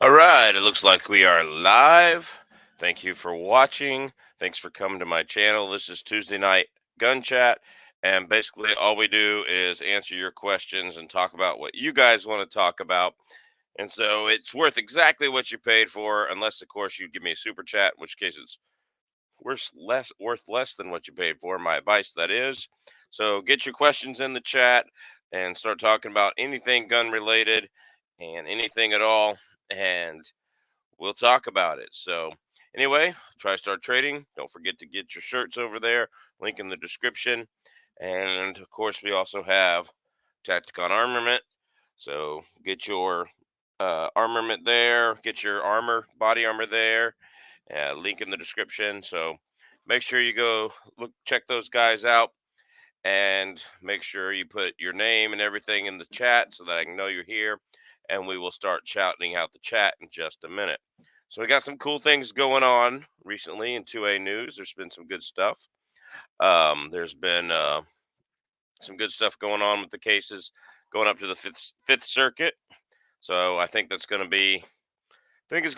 All right, it looks like we are live. Thank you for watching. Thanks for coming to my channel. This is Tuesday Night Gun Chat, and basically all we do is answer your questions and talk about what you guys want to talk about. And so it's worth exactly what you paid for, unless of course you give me a super chat, in which case it's worth less than what you paid for. My advice that is. So get your questions in the chat and start talking about anything gun related and anything at all. And we'll talk about it. So, anyway, try start trading. Don't forget to get your shirts over there. Link in the description. And of course, we also have Tacticon armament. So, get your armament there. Get your body armor there. Link in the description. So, make sure you go check those guys out. And make sure you put your name and everything in the chat so that I can know you're here. And we will start shouting out the chat in just a minute. So we got some cool things going on recently in 2A news. There's been some good stuff. There's been some good stuff going on with the cases going up to the Fifth Circuit. So I think that's going to be, pretty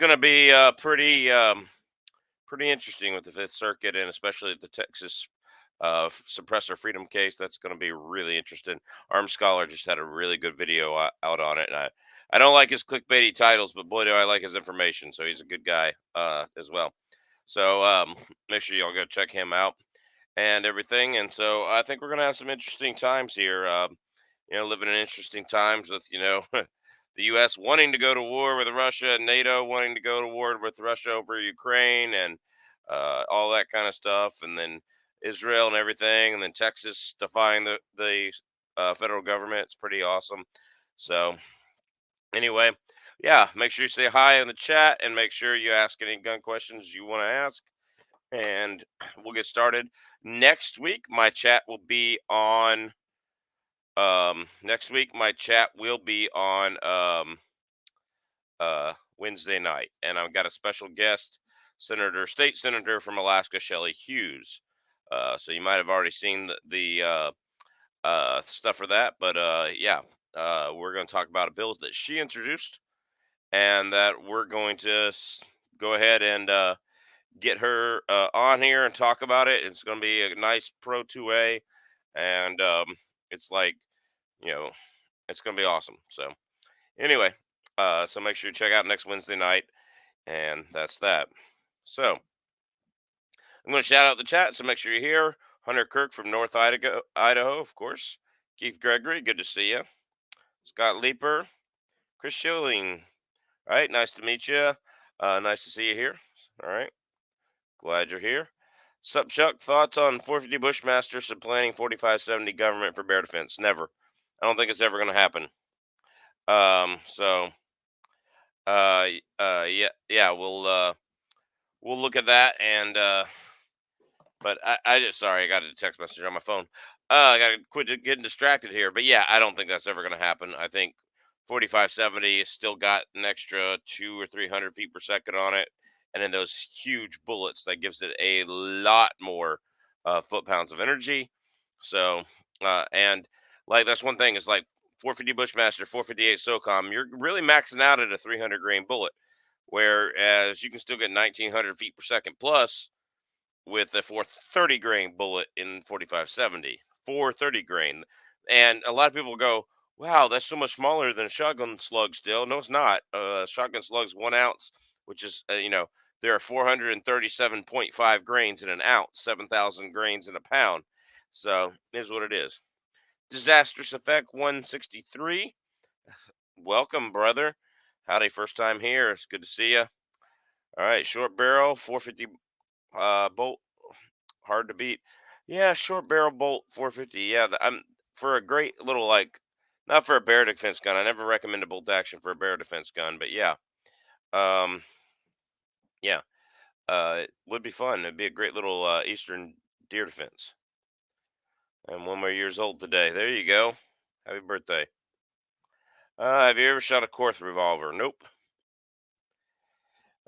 interesting with the Fifth Circuit, and especially the Texas suppressor freedom case. That's going to be really interesting. Arm Scholar just had a really good video out on it, and I don't like his clickbaity titles, but boy, do I like his information. So he's a good guy as well. So make sure y'all go check him out and everything. And so I think we're going to have some interesting times here. Living in interesting times with, the U.S. wanting to go to war with Russia and NATO wanting to go to war with Russia over Ukraine and all that kind of stuff. And then Israel and everything. And then Texas defying the federal government. It's pretty awesome. So anyway, yeah, make sure you say hi in the chat and make sure you ask any gun questions you want to ask. And we'll get started. Next week, my chat will be on Wednesday night, and I've got a special guest, state senator from Alaska, Shelley Hughes. So you might have already seen the stuff for that, but yeah, we're going to talk about a bill that she introduced, and that we're going to go ahead and get her on here and talk about it. It's going to be a nice pro 2A, and it's like, you know, it's going to be awesome. So anyway, so make sure you check out next Wednesday night, and that's that. So I'm going to shout out the chat, so make sure you're here. Hunter Kirk from North Idaho, of course. Keith Gregory, good to see you. Scott Leeper, Chris Schilling. All right, nice to meet you. Nice to see you here. All right, glad you're here. Sup, Chuck? Thoughts on 450 Bushmaster supplanting 4570 government for bear defense? Never. I don't think it's ever going to happen. So, yeah, we'll look at that, and but I just sorry, I got a text message on my phone. I got to quit getting distracted here, but yeah, I don't think that's ever going to happen. I think 4570 has still got an extra 200 or 300 feet per second on it, and then those huge bullets that gives it a lot more foot pounds of energy. So, and like that's one thing is like 450 Bushmaster, 458 SOCOM, you're really maxing out at a 300 grain bullet, whereas you can still get 1900 feet per second plus with a 430 grain bullet in 4570. 430 grain. And a lot of people go, wow, that's so much smaller than a shotgun slug still. No, it's not. Shotgun slug's 1 ounce, which is, there are 437.5 grains in an ounce, 7,000 grains in a pound. So it is what it is. Disastrous Effect 163. Welcome, brother. Howdy, first time here. It's good to see you. All right, short barrel, 450 bolt, hard to beat. Yeah, short barrel bolt, 450. Yeah, I'm for a great little not for a bear defense gun. I never recommend a bolt action for a bear defense gun, but yeah, um, yeah, it would be fun. It'd be a great little eastern deer defense. I'm 1 more years old today. There you go. Happy birthday. Have you ever shot a Korth revolver? Nope.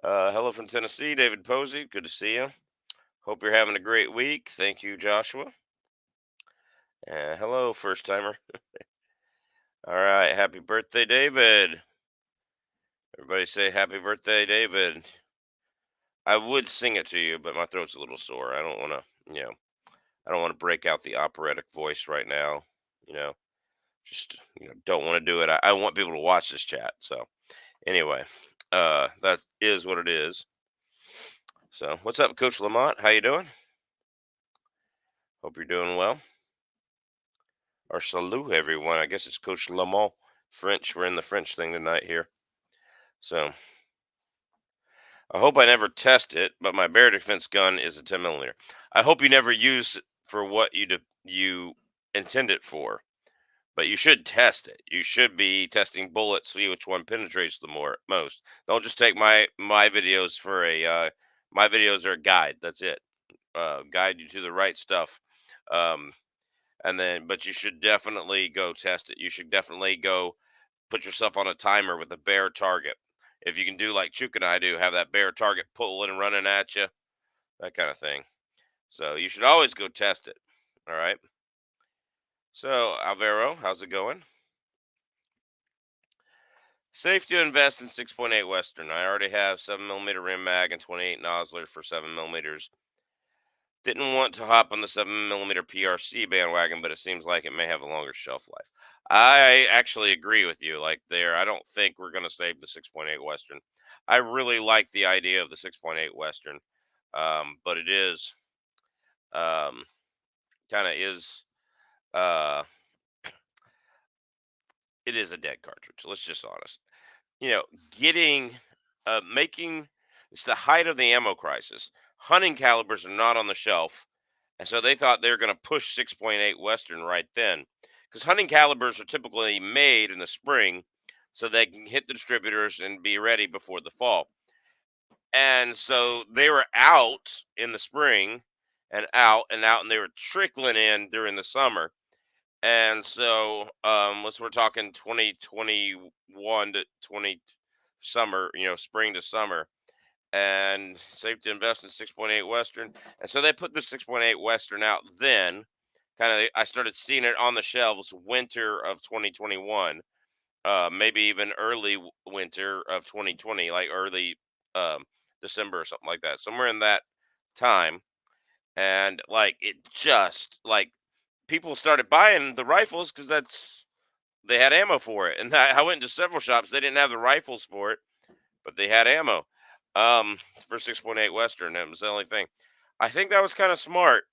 Hello from Tennessee, David Posey. Good to see you. Hope you're having a great week. Thank you, Joshua. Hello, first timer. All right, happy birthday, David. Everybody say happy birthday, David. I would sing it to you, but my throat's a little sore. I don't want to, I don't want to break out the operatic voice right now. You know, just don't want to do it. I want people to watch this chat. So anyway, that is what it is. So what's up, Coach Lamont? How you doing? Hope you're doing well. Or salut, everyone. I guess it's Coach Lamont. French. We're in the French thing tonight here. So I hope I never test it, but my bear defense gun is a 10 millimeter. I hope you never use it for what you intend it for, but you should test it. You should be testing bullets, see which one penetrates the most. Don't just take my videos for a my videos are a guide. That's it. Guide you to the right stuff. Um, and then, but you should definitely go test it. You should definitely go put yourself on a timer with a bear target. If you can do like Chook and I do, have that bear target pulling and running at you, that kind of thing. So you should always go test it. All right. So Alvaro, how's it going? Safe to invest in 6.8 Western. I already have 7 millimeter rim mag and 28 Nosler for 7 millimeters. Didn't want to hop on the 7 millimeter PRC bandwagon, but it seems like it may have a longer shelf life. I actually agree with you. Like there, I don't think we're going to save the 6.8 Western. I really like the idea of the 6.8 Western, but it is kind of is uh, it is a dead cartridge. Let's just honest. You know, getting making it's the height of the ammo crisis. Hunting calibers are not on the shelf. And so they thought they were going to push 6.8 Western right then. Because hunting calibers are typically made in the spring so they can hit the distributors and be ready before the fall. And so they were out in the spring and out, and they were trickling in during the summer. And so, we're talking 2021 to 20 summer, spring to summer, and safe to invest in 6.8 Western. And so they put the 6.8 Western out then. Kind of, I started seeing it on the shelves winter of 2021, maybe even early winter of 2020, like early December or something like that, somewhere in that time. And like it just like people started buying the rifles because they had ammo for it. And I went into several shops; they didn't have the rifles for it, but they had ammo for 6.8 Western. That was the only thing. I think that was kind of smart.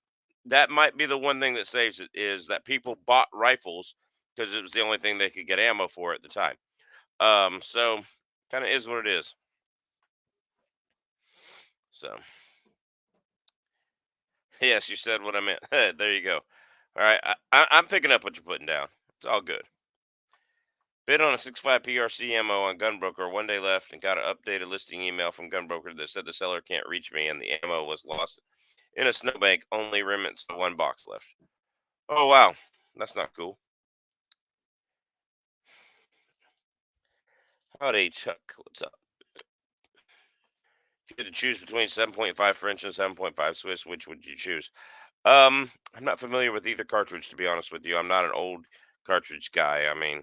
That might be the one thing that saves it is that people bought rifles because it was the only thing they could get ammo for at the time. So kind of is what it is. So yes, you said what I meant. There you go. All right, I'm picking up what you're putting down. It's all good. Bid on a 6.5 PRC ammo on Gunbroker. One day left and got an updated listing email from Gunbroker that said the seller can't reach me and the ammo was lost in a snowbank. Only remnants of one box left. Oh wow, that's not cool. Howdy, Chuck. What's up? If you had to choose between 7.5 French and 7.5 Swiss, which would you choose? I'm not familiar with either cartridge, to be honest with you. I'm not an old cartridge guy. I mean,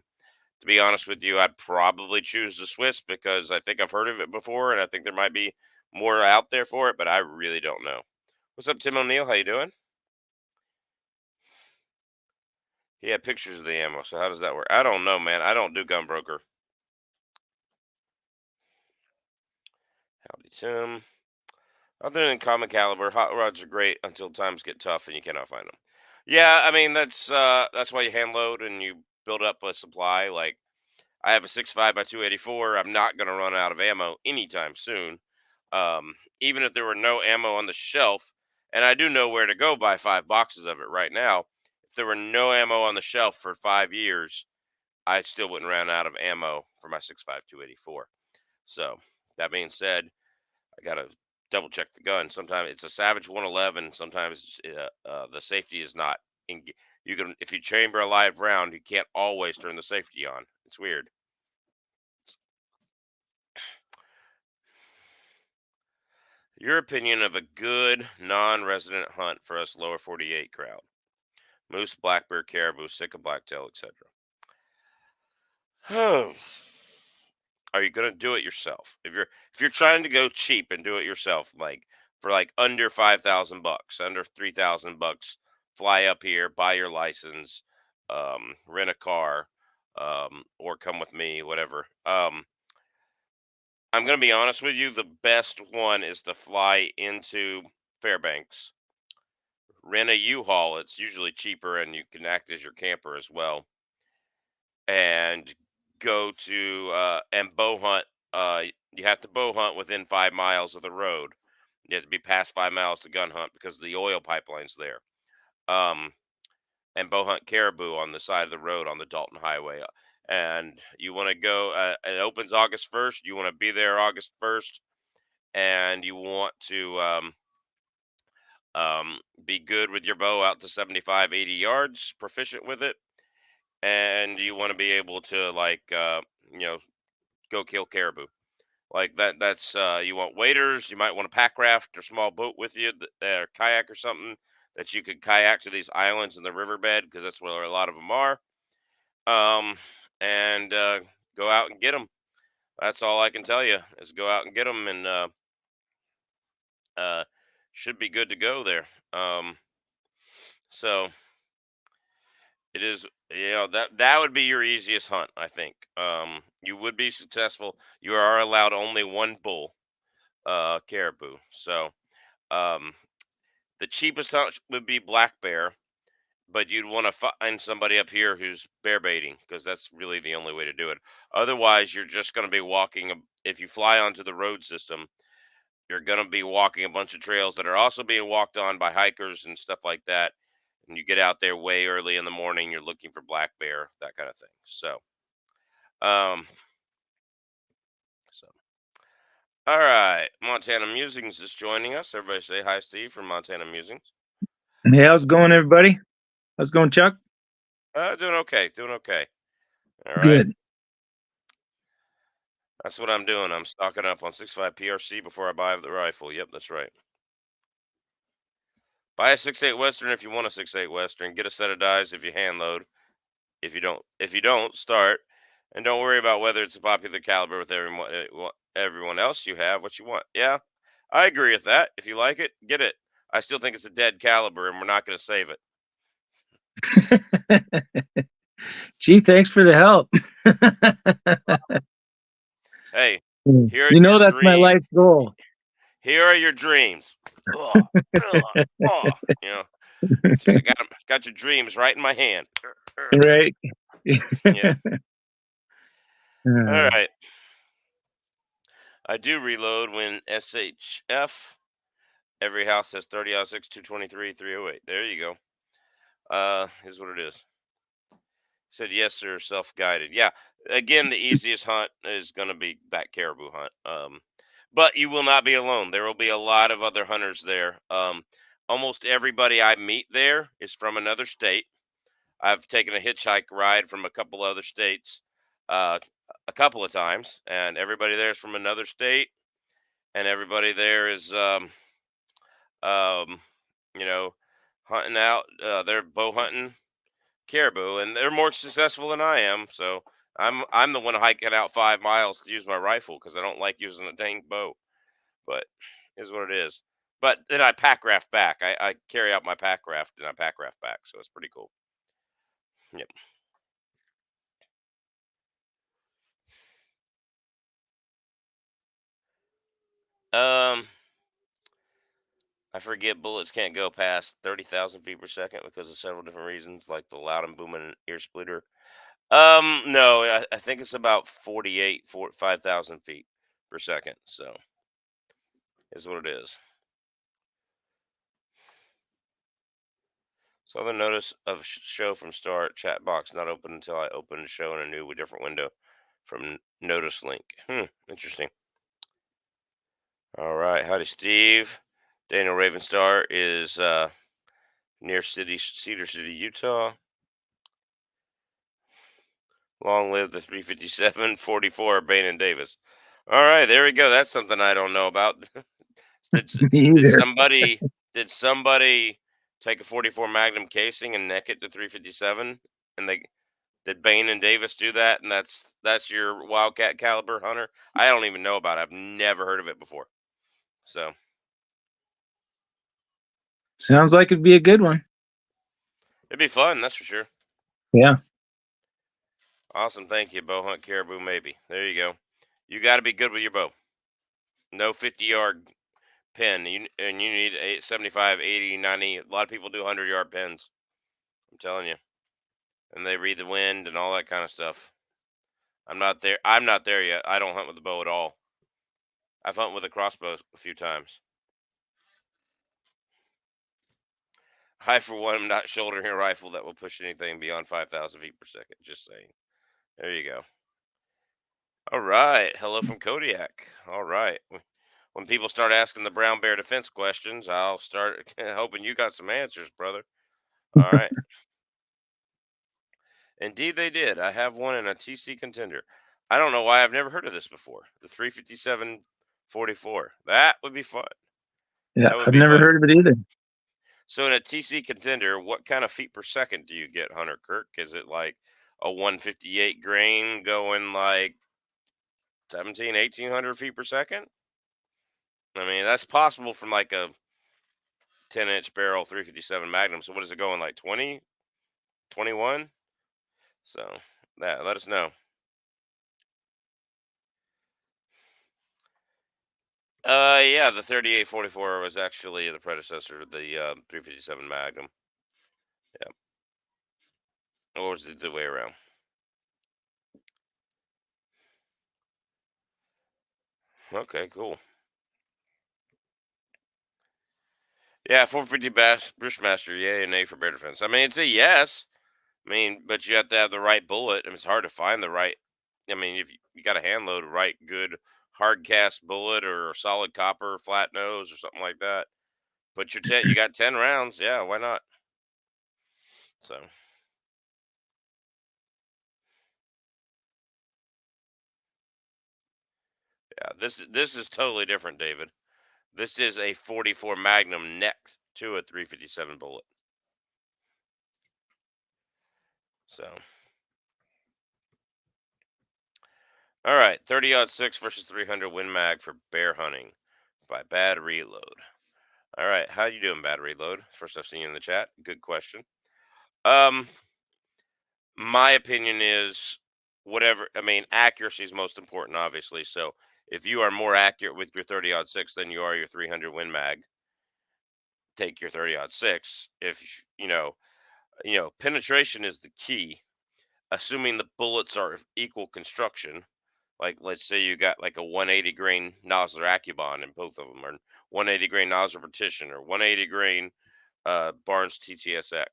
to be honest with you, I'd probably choose the Swiss because I think I've heard of it before, and I think there might be more out there for it, but I really don't know. What's up, Tim O'Neill? How you doing? He had pictures of the ammo, so how does that work? I don't know, man. I don't do gun broker. Howdy, Tim. Other than common caliber, hot rods are great until times get tough and you cannot find them. Yeah, I mean that's why you hand load and you build up a supply. Like I have a 6.5 by 284. I'm not going to run out of ammo anytime soon. Even if there were no ammo on the shelf, and I do know where to go buy 5 boxes of it right now. If there were no ammo on the shelf for 5 years, I still wouldn't run out of ammo for my 6.5 284. So that being said, I gotta double check the gun. Sometimes it's a Savage 111. Sometimes the safety is not. You can if you chamber a live round, you can't always turn the safety on. It's weird. Your opinion of a good non-resident hunt for us lower 48 crowd: moose, black bear, caribou, sika, blacktail, etc. are you gonna do it yourself? If you're trying to go cheap and do it yourself, like for like under 5,000 bucks, under 3,000 bucks, fly up here, buy your license, rent a car, or come with me, whatever. I'm gonna be honest with you. The best one is to fly into Fairbanks, rent a U-Haul. It's usually cheaper, and you can act as your camper as well, and go to and bow hunt. You have to bow hunt within 5 miles of the road. You have to be past 5 miles to gun hunt because the oil pipeline's there. Um, and bow hunt caribou on the side of the road on the Dalton Highway. And you want to go. It opens August 1st. You want to be there August 1st, and you want to be good with your bow out to 75, 80 yards, proficient with it, and you want to be able to like you know go kill caribou like that. That's you want waders. You might want a pack raft or small boat with you, or kayak or something that you could kayak to these islands in the riverbed because that's where a lot of them are. Um, and go out and get them. That's all I can tell you is go out and get them, and uh, should be good to go there. So it is, that would be your easiest hunt, I think. You would be successful. You are allowed only one bull, caribou. So um, the cheapest hunt would be black bear, but you'd want to find somebody up here who's bear baiting because that's really the only way to do it. Otherwise, you're just going to be walking. If you fly onto the road system, you're going to be walking a bunch of trails that are also being walked on by hikers and stuff like that. And you get out there way early in the morning, you're looking for black bear, that kind of thing. Um, so all right, Montana Musings is joining us. Everybody say hi, Steve from Montana Musings. Hey, how's it going, everybody? How's it going, Chuck? Doing okay, doing okay. All right, Good. that's what I'm doing. I'm stocking up on 6.5 PRC before I buy the rifle. Yep, that's right. Buy a 6.8 Western if you want a 6.8 Western. Get a set of dies if you hand load. If you don't, start, and don't worry about whether it's a popular caliber with everyone else. You have what you want. Yeah, I agree with that. If you like it, get it. I still think it's a dead caliber, and we're not going to save it. Gee, thanks for the help. Hey, here are You know your that's my dreams. life's goal. Here are your dreams. Ugh, ugh, ugh, you know, just got your dreams right in my hand. Right? Yeah. All Uh, right. I do reload when SHF. Every house has 30 out 6, 223, 308. There you go. Is what it is. Said yes, sir. Self guided. Yeah. Again, the easiest hunt is going to be that caribou hunt. But you will not be alone. There will be a lot of other hunters there. Almost everybody I meet there is from another state. I've taken a hitchhike ride from a couple other states, uh, a couple of times, and everybody there is from another state, and everybody there is, um, you know, hunting out. They're bow hunting caribou, and they're more successful than I am. So I'm the one hiking out 5 miles to use my rifle because I don't like using a dang bow. But is what it is. But then I pack raft back. I carry out my pack raft and I pack raft back, so it's pretty cool. Yep. Um, I forget bullets can't go past 30,000 feet per second because of several different reasons, like the loud and booming ear splitter. No, I think it's about 5,000 feet per second. So is what it is. So the notice of show from start chat box not open until I open the show in a new different window from notice link. Interesting. All right, howdy, Steve. Daniel Ravenstar is near Cedar City, Utah. Long live the 357 44 Bain and Davis. All right, there we go. That's something I don't know about. did Me did either. somebody take a 44 Magnum casing and neck it to 357 and Did Bain and Davis do that, and that's your Wildcat caliber hunter? I don't even know about it. I've never heard of it before. So Sounds like it'd be a good one. it'd be fun, that's for sure. Yeah. Awesome, thank you. Bow hunt caribou, maybe. There you go. You got to be good with your bow. No 50-yard pin. And you need 75, 80, 90. A lot of people do 100-yard pins. I'm telling you. And they read the wind and all that kind of stuff. I'm not there. I'm not there yet. I don't hunt with the bow at all. I've hunted with a crossbow a few times. I, for one, am not shouldering a rifle that will push anything beyond 5,000 feet per second. Just saying. There you go. All right. Hello from Kodiak. All right. When people start asking the brown bear defense questions, I'll start hoping you got some answers, brother. All right. Indeed, they did. I have one in a TC contender. I don't know why I've never heard of this before. The 357-44. That would be fun. Yeah. That would I've be never fun. heard of it either. So in a TC contender, what kind of feet per second do you get, Hunter Kirk? Is it like a 158 grain going like 17, 1800 feet per second? I mean, that's possible from like a 10-inch barrel 357 Magnum. So what is it going like 20, 21? So that let us know. Yeah, the 38-44 was actually the predecessor to the 357 Magnum. Yeah, or was it the way around? Okay, cool. Yeah, 450 Bushmaster, yay and nay for bear defense. I mean, it's a yes. I mean, but you have to have the right bullet. I mean, it's hard to find the right. I mean, if you got a hand load, right, good hard cast bullet or solid copper, flat nose or something like that. But you got 10 rounds. Yeah, why not? So yeah, this is totally different, David. This is a 44 Magnum next to a 357 bullet. So all right, 30-06 versus 300 Win Mag for bear hunting by Bad Reload. All right, how you doing, Bad Reload? First I've seen you in the chat. Good question. Um, my opinion is whatever. I mean, accuracy is most important, obviously. So if you are more accurate with your 30-06 than you are your 300 Win Mag, take your 30-06. If penetration is the key. Assuming the bullets are of equal construction, like let's say you got like a 180 grain Nosler Accubon and both of them are 180 grain Nosler Petition or 180 grain Barnes TTSX.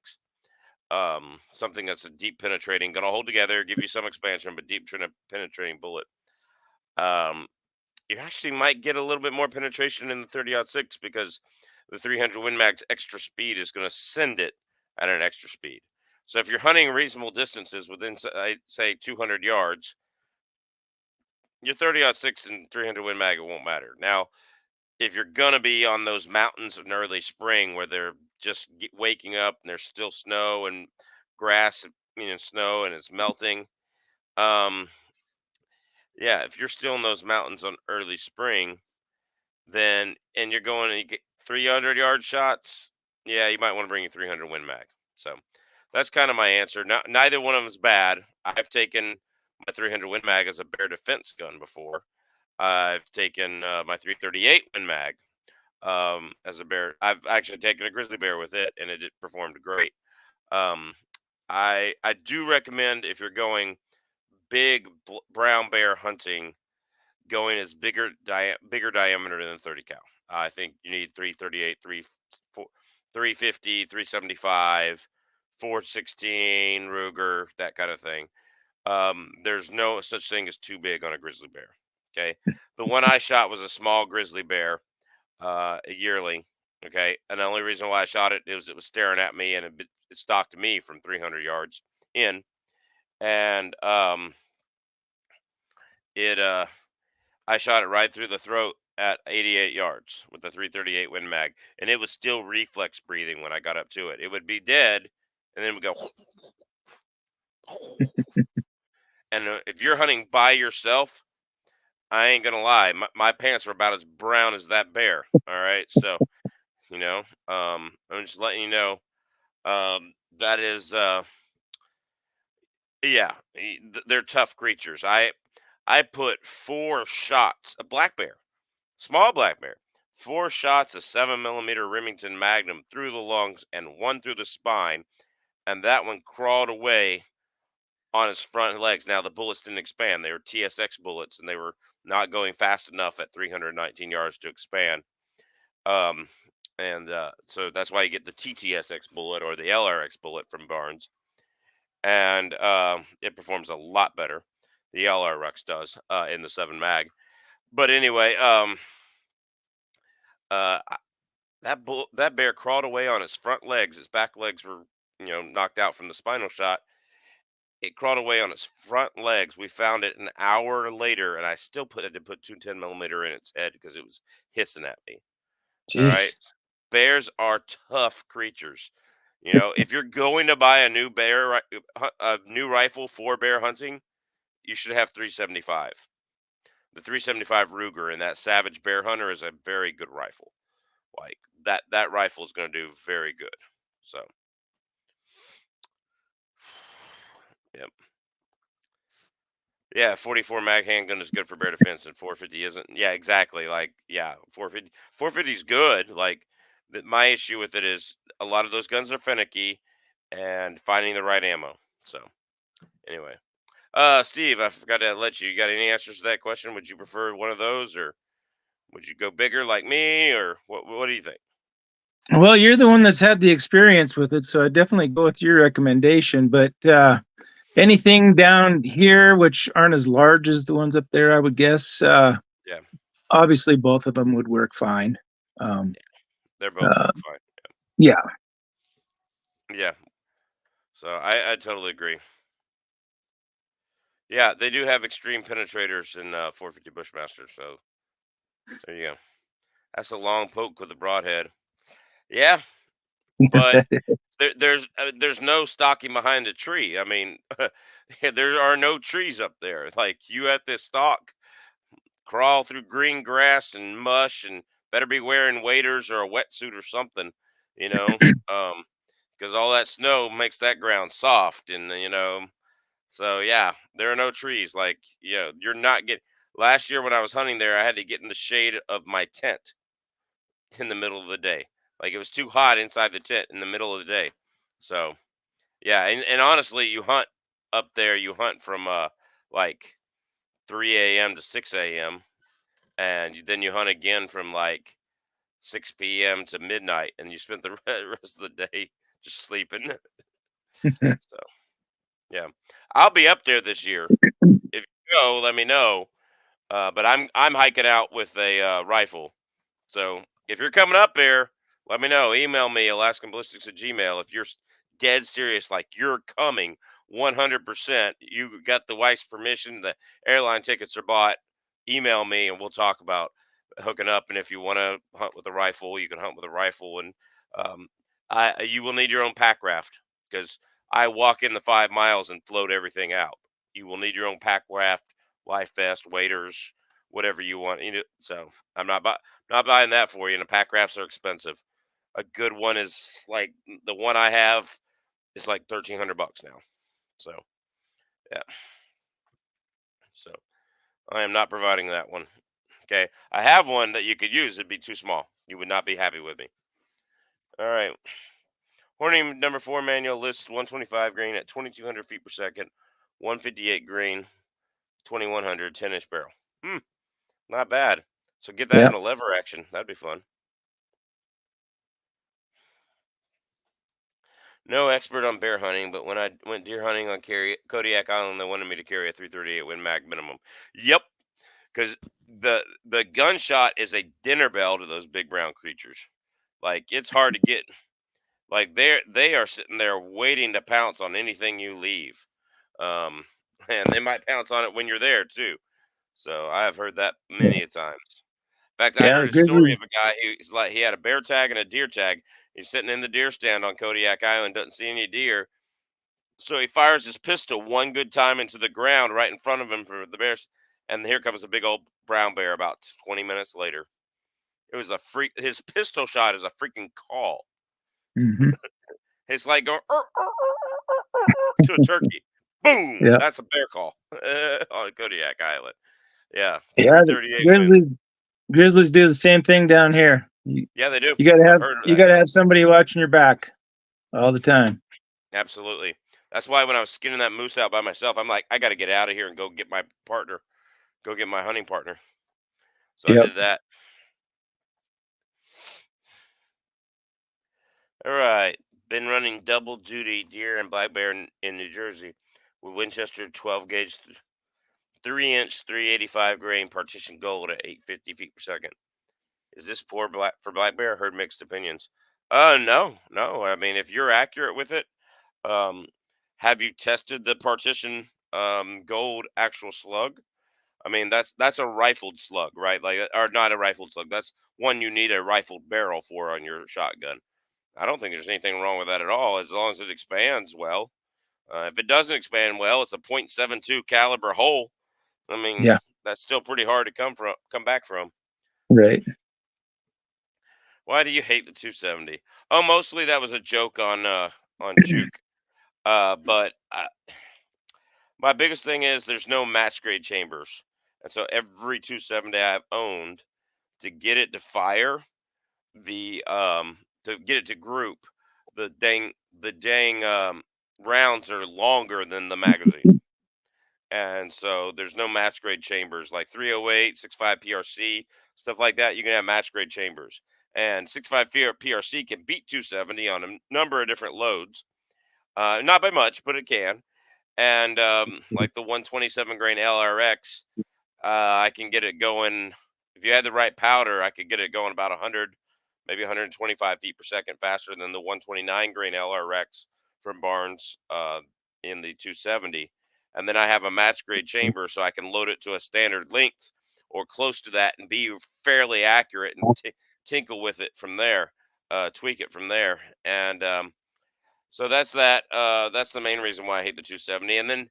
Something that's a deep penetrating, gonna hold together, give you some expansion, but deep penetrating bullet. Um, you actually might get a little bit more penetration in the 30-06 because the 300 Win Mag's extra speed is going to send it at an extra speed. So if you're hunting reasonable distances within, say, 200 yards, your 30-06 and 300 Win Mag, it won't matter. Now, if you're going to be on those mountains in early spring where they're just waking up and there's still snow and grass, snow and it's melting, um, yeah, if you're still in those mountains on early spring, then and you're going and you get 300-yard shots, yeah, you might want to bring your 300 Win Mag. So that's kind of my answer. Neither one of them is bad. I've taken my 300 Win Mag as a bear defense gun before. I've taken my 338 Win Mag as a bear. I've actually taken a grizzly bear with it, and it performed great. Um, I do recommend if you're going big brown bear hunting, going as bigger diameter than 30 cal. I think you need 338, 350, 375, 416 Ruger, that kind of thing. There's no such thing as too big on a grizzly bear. Okay, the one I shot was a small grizzly bear, a yearling. Okay, and the only reason why I shot it is it was staring at me and it stalked me from 300 yards in, and it I shot it right through the throat at 88 yards with the 338 Win Mag, and it was still reflex breathing when I got up to it. It would be dead, and then it would go. And if you're hunting by yourself, I ain't gonna lie, my pants were about as brown as that bear. All right, so you know, I'm just letting you know. That is, yeah, they're tough creatures. I put 4 shots, a black bear, small black bear, 4 shots of 7 millimeter Remington Magnum through the lungs and one through the spine, and that one crawled away on his front legs. Now the bullets didn't expand; they were TSX bullets, and they were not going fast enough at 319 yards to expand. Um, and so that's why you get the TTSX bullet or the LRX bullet from Barnes, and it performs a lot better. The LRX does in the 7 mag. But anyway, I- that bear crawled away on his front legs. His back legs were knocked out from the spinal shot. It crawled away on its front legs. We found it an hour later, and I still had to put two 10 millimeter in its head because it was hissing at me. All right. Jeez. Bears are tough creatures. If you're going to buy a new a new rifle for bear hunting, you should have 375. The 375 Ruger and that Savage Bear Hunter is a very good rifle. Like that rifle is going to do very good. So, yeah. Yeah, 44 mag handgun is good for bear defense and 450 isn't. Yeah, exactly. Like, yeah, 450 is good. Like, my issue with it is a lot of those guns are finicky and finding the right ammo. So, anyway, Steve, I forgot to let you. You got any answers to that question? Would you prefer one of those, or would you go bigger like me, or what do you think? Well, you're the one that's had the experience with it, so I definitely go with your recommendation. But anything down here which aren't as large as the ones up there, I would guess. Yeah, Obviously, both of them would work fine. Um, they're both uh, work fine. yeah, Yeah, so I totally agree. Yeah, they do have extreme penetrators in 450 Bushmaster. So there you go. That's a long poke with a broadhead. Yeah, but there's no stalking behind a tree. I mean, there are no trees up there. Like you have to stalk, crawl through green grass and mush, and better be wearing waders or a wetsuit or something. You know, um, because all that snow makes that ground soft, and so yeah, there are no trees. Like you're not getting. Last year when I was hunting there, I had to get in the shade of my tent in the middle of the day. Like it was too hot inside the tent in the middle of the day. So yeah, and honestly, you hunt up there. You hunt from like 3 a.m. to 6 a.m. and then you hunt again from like 6 p.m. to midnight, and you spent the rest of the day just sleeping. So yeah, I'll be up there this year. If you go, let me know. But I'm hiking out with a rifle. So if you're coming up there, let me know. Email me alaskanballistics at gmail if you're dead serious, like you're coming 100%. You got the wife's permission. The airline tickets are bought. Email me and we'll talk about hooking up. And if you want to hunt with a rifle, you can hunt with a rifle. And um, you will need your own pack raft because I walk in the 5 miles and float everything out. You will need your own pack raft, life vest, waders, whatever you want. So I'm not buying that for you. And the pack rafts are expensive. A good one is like the one I have is like $1,300 now. So yeah. So I am not providing that one. Okay. I have one that you could use. It'd be too small. You would not be happy with me. All right. Horning number 4 manual lists 125 grain at 2,200 feet per second, 158 grain, 2,100 10-inch barrel. Hmm. Not bad. So get that yeah. in a lever action. That'd be fun. No expert on bear hunting, but when I went deer hunting on Kodiak Island, they wanted me to carry a 338 Win Mag minimum. Yep, because the gunshot is a dinner bell to those big brown creatures. Like it's hard to get. Like they are sitting there waiting to pounce on anything you leave, um, and they might pounce on it when you're there too. So I have heard that many a times. In fact, I Yeah, heard the a story grizzlies. of a guy who's like he had a bear tag and a deer tag. He's sitting in the deer stand on Kodiak Island, doesn't see any deer, So he fires his pistol one good time into the ground right in front of him for the bears, and here comes a big old brown bear about 20 minutes later. It was a freak. His pistol shot is a freaking call. Hmm. It's like going to a turkey. Boom! Yeah. That's a bear call on Kodiak Island. Yeah, Yeah. The 338 wind. Grizzlies do the same thing down here. Yeah, they do. You gotta I've have heard of you that. gotta have somebody watching your back all the time. Absolutely. That's why when I was skinning that moose out by myself, I'm like, I got to get out of here and go get my partner, go get my hunting partner. So I Yep. did that. All right. Been running double duty deer and black bear in New Jersey with Winchester 12 gauge 3-inch 385 grain partition gold at 850 feet per second. Is this poor black for black bear? I heard mixed opinions. No, no. I mean, if you're accurate with it, um, have you tested the partition gold actual slug? I mean, that's a rifled slug, right? Like, or not a rifled slug. That's one you need a rifled barrel for on your shotgun. I don't think there's anything wrong with that at all, as long as it expands well. If it doesn't expand well, it's a .72 caliber hole. I mean, Yeah. that's still pretty hard to come back from. Right. Why do you hate the 270? Oh, mostly that was a joke on Juke. But my biggest thing is there's no match grade chambers, and so every 270 I've owned, to get it to fire, to get it to group, the dang rounds are longer than the magazine. And so there's no match grade chambers like 308, 65 PRC, stuff like that. You can have match grade chambers. And 65 PRC can beat 270 on a number of different loads. Not by much, but it can. And like the 127 grain LRX, I can get it going. If you had the right powder, I could get it going about 100, maybe 125 feet per second faster than the 129 grain LRX from Barnes in the 270. And then I have a match grade chamber, so I can load it to a standard length or close to that and be fairly accurate and tinkle with it from there, tweak it from there. And so that's that. That's the main reason why I hate the 270. And then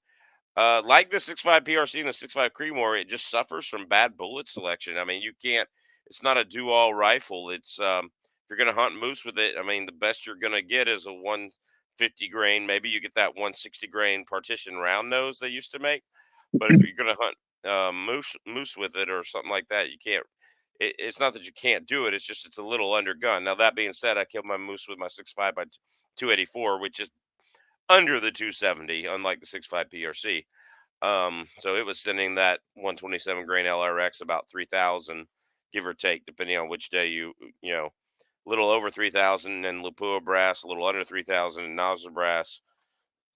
like the 6.5 PRC and the 6.5 Creedmoor, it just suffers from bad bullet selection. I mean, you can't. It's not a do-all rifle. It's if you're going to hunt moose with it, I mean, the best you're going to get is a 150 grain. Maybe you get that 160 grain partition round nose they used to make. But if you're going to hunt moose with it or something like that, you can't. It's not that you can't do it. It's just it's a little undergun. Now that being said, I killed my moose with my 6.5 by 284, which is under the 270, unlike the 6.5 PRC. So it was sending that 127 grain LRX about 3,000, give or take, depending on which day a little over 3,000 and Lapua brass, a little under 3,000 and nozzle brass.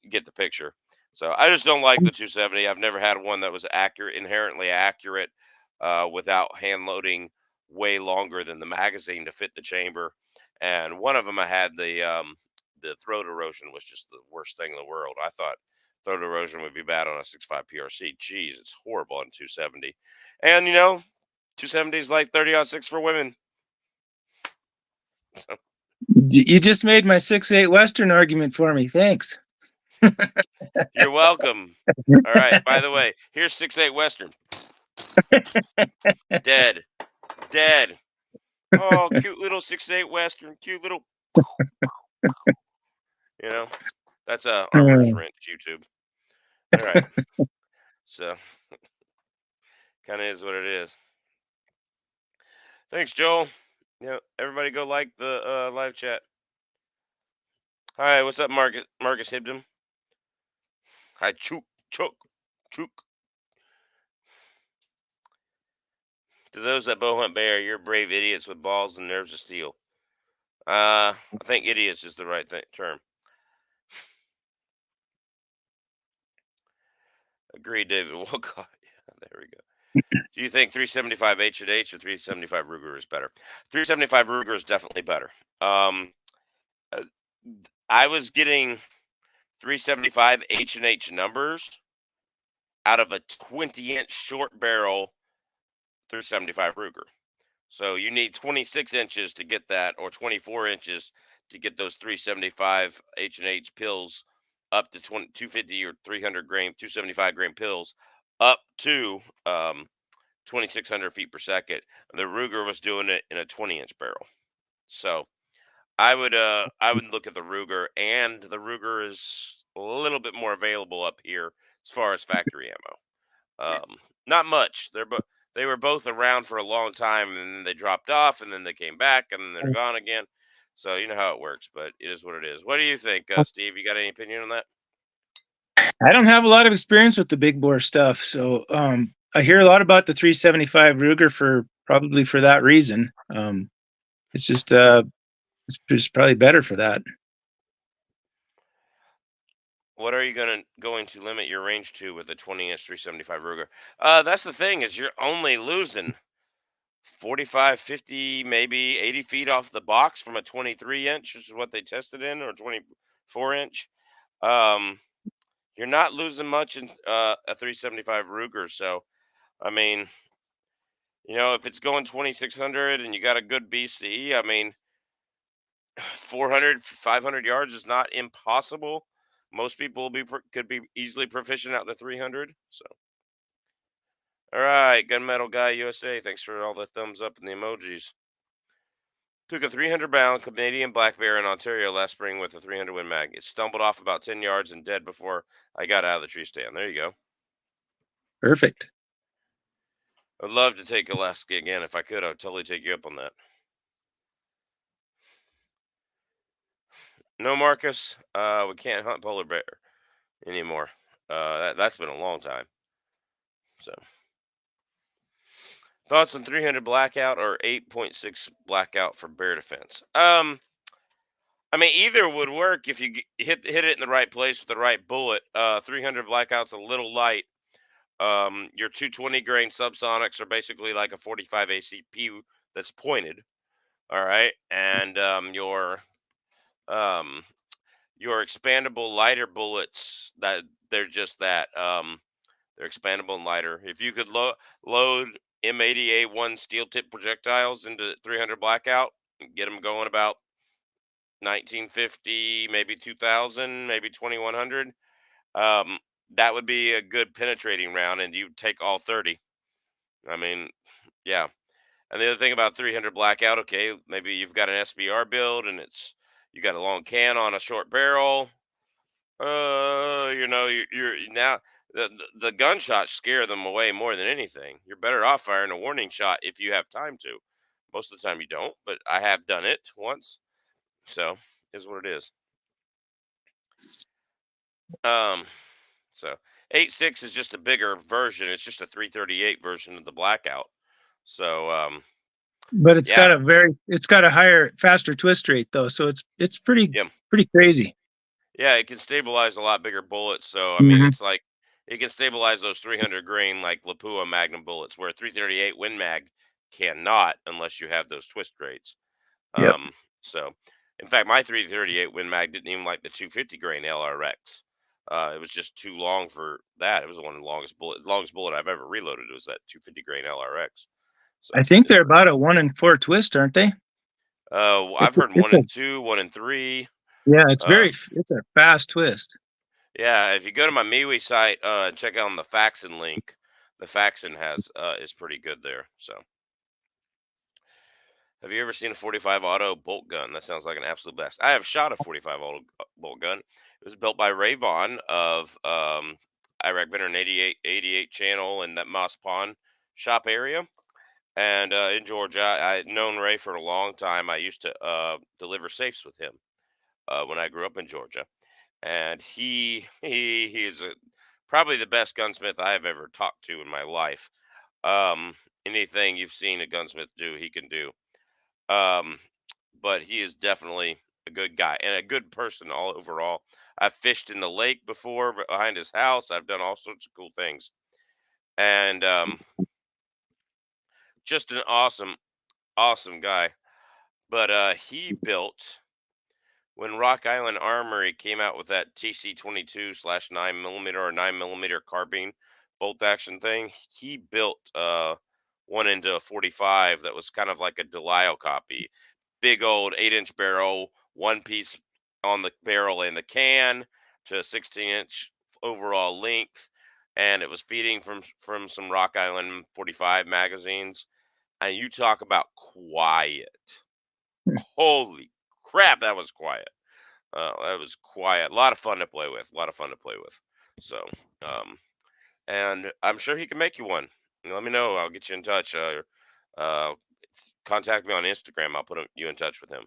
You get the picture. So I just don't like the 270. I've never had one that was accurate, inherently accurate, without hand loading way longer than the magazine to fit the chamber. And one of them I had the throat erosion was just the worst thing in the world. I thought throat erosion would be bad on a 6.5 PRC. Geez, it's horrible on 270. And 270 is like 30-06 for women. So, You just made my 6.8 Western argument for me. Thanks. you're welcome. All right. By the way, here's 6.8 Western. Dead. Dead. Oh, cute little 6.8 Western. Cute little. You know, that's Armor's Wrench YouTube. All right. So, kind of is what it is. Thanks, Joel. Yeah, everybody go like the live chat. Hi, what's up, Marcus Hibdom? Hi, Chook, Chook, Chook. To those that bow hunt bear, you're brave idiots with balls and nerves of steel. I think idiots is the right term. Agreed, David Wolcott. Yeah, there we go. Do you think 375 H&H or 375 Ruger is better? 375 Ruger is definitely better. Uh, I was getting 375 H&H numbers out of a 20-inch short barrel 375 Ruger. So you need 26 inches to get that, or 24 inches to get those 375 H&H pills up to 250 or 300 grain, 275 grain pills, up to 2,600 feet per second. The Ruger was doing it in a 20-inch barrel. So I would look at the Ruger, and the Ruger is a little bit more available up here as far as factory ammo. Not much. They were both around for a long time, and then they dropped off, and then they came back, and then they're gone again. So you know how it works, but it is what it is. What do you think, Steve? You got any opinion on that? I don't have a lot of experience with the big bore stuff, so I hear a lot about the 375 Ruger for probably for that reason. It's just probably better for that. What are you going to limit your range to with a 20-inch 375 Ruger? That's the thing, is you're only losing 45, 50, maybe 80 feet off the box from a 23-inch, which is what they tested in, or 24-inch. Um, you're not losing much in a 375 Ruger. So, I mean, if it's going 2,600 and you got a good BC, I mean, 400, 500 yards is not impossible. Most people could be easily proficient out to 300. So, all right, Gunmetal Guy USA, thanks for all the thumbs up and the emojis. Took a 300-pound Canadian black bear in Ontario last spring with a 300 Win Mag. It stumbled off about 10 yards and dead before I got out of the tree stand. There you go. Perfect. I'd love to take Alaska again. If I could, I would totally take you up on that. No, Marcus, we can't hunt polar bear anymore. That's been a long time. So, thoughts on 300 blackout or 8.6 blackout for bear defense? I mean, either would work if you hit it in the right place with the right bullet. 300 blackout's a little light. Your 220 grain subsonics are basically like a 45 ACP that's pointed. All right, and um, your expandable lighter bullets, that they're just that. They're expandable and lighter. If you could load M80A1 steel tip projectiles into 300 blackout and get them going about 1950, maybe 2000, maybe 2100, that would be a good penetrating round, and you take all 30. I mean, yeah. And the other thing about 300 blackout, okay, maybe you've got an SBR build and you got a long can on a short barrel. You're now the gunshots scare them away more than anything. You're better off firing a warning shot if you have time to. Most of the time you don't, but I have done it once, so is what it is. Um, so 8.6 is just a bigger version. It's just a 338 version of the blackout. So But yeah, it's got a higher, faster twist rate though, so it's yeah. pretty crazy. Yeah, it can stabilize a lot bigger bullets. So I mean, Mhm. it's like it can stabilize those 300 grain like Lapua Magnum bullets, where 338 Win Mag cannot unless you have those twist rates. Yep. Um, so in fact, my 338 Win Mag didn't even like the 250 grain LRX. It was just too long for that. It was one of the longest bullet I've ever reloaded was that 250 grain LRX. So I think is they're what about a 1 in 4 twist, aren't they? I've heard It's one a and two, 1 and 3. Yeah, Uh, it's a fast twist. Yeah, if you go to my MeWe site and check out on the Faxon link, the Faxon has is pretty good there. So, have you ever seen a 45 auto bolt gun? That sounds like an absolute blast. I have shot a 45 auto bolt gun. It was built by Ray Vaughn of Iraq Veteran 88 channel in that Moss Pond shop area, and in Georgia. I had known Ray for a long time. I used to deliver safes with him when I grew up in Georgia, and he is probably the best gunsmith I have ever talked to in my life. Anything you've seen a gunsmith do, he can do. Um, but he is definitely a good guy and a good person all overall. I've fished in the lake before behind his house. I've done all sorts of cool things, and just an awesome guy. But he built when Rock Island Armory came out with that TC22 slash 9 millimeter or 9 millimeter carbine bolt action thing. He built one into a 45 that was kind of like a Delisle copy. Big old 8-inch barrel, one piece on the barrel and the can. to a 16-inch overall length, and it was feeding from some Rock Island 45 magazines. And you talk about quiet. Holy crap, that was quiet. That was quiet. A lot of fun to play with. A lot of fun to play with. So, um, and I'm sure he can make you one. Let me know. I'll get you in touch. Uh, Contact me on Instagram. I'll put you in touch with him.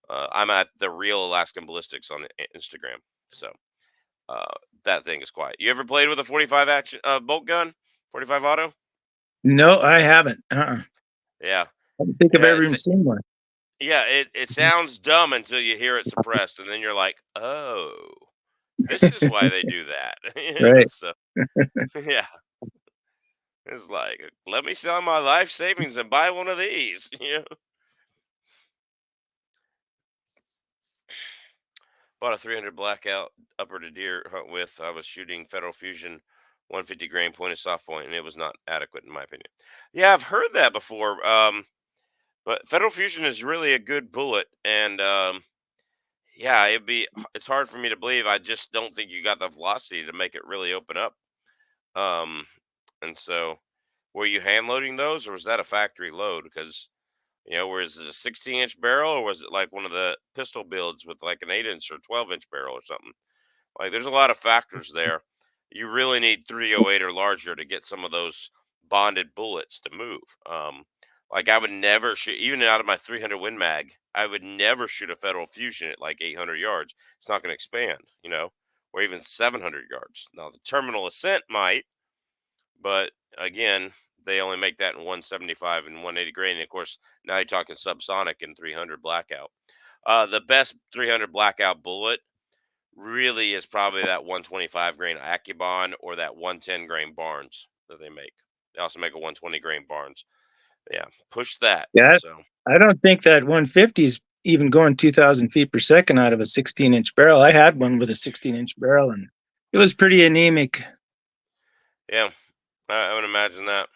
I'm at the Real Alaskan Ballistics on Instagram. So uh, that thing is quiet. You ever played with a 45 action bolt gun? 45 auto? No, I haven't. Yeah, I don't think I've yeah. ever even seen one. Yeah, it sounds dumb until you hear it suppressed, and then you're like, "Oh, this is why they do that." Right. So, yeah, it's like, let me sell my life savings and buy one of these. Bought a 300 blackout upper to deer hunt with. I was shooting Federal Fusion 150 grain pointed soft point, and it was not adequate in my opinion. Yeah, I've heard that before. But Federal Fusion is really a good bullet, and yeah, it's hard for me to believe. I just don't think you got the velocity to make it really open up. Um, and so were you hand loading those, or was that a factory load? Because was it a 16-inch barrel, or was it like one of the pistol builds with like an 8-inch or 12-inch barrel or something? Like, there's a lot of factors there. You really need 308 or larger to get some of those bonded bullets to move. Like, I would never shoot, even out of my 300 Win Mag, I would never shoot a Federal Fusion at like 800 yards. It's not going to expand, or even 700 yards. Now, the terminal ascent might, but again, they only make that in 175 and 180 grain. And of course, now you're talking subsonic and 300 blackout. The best 300 blackout bullet really is probably that 125 grain Acubon or that 110 grain Barnes that they make. They also make a 120 grain Barnes. Yeah, push that. Yeah, So I don't think that 150 is even going 2,000 feet per second out of a 16-inch barrel. I had one with a 16-inch barrel, and it was pretty anemic. yeah, I would imagine that.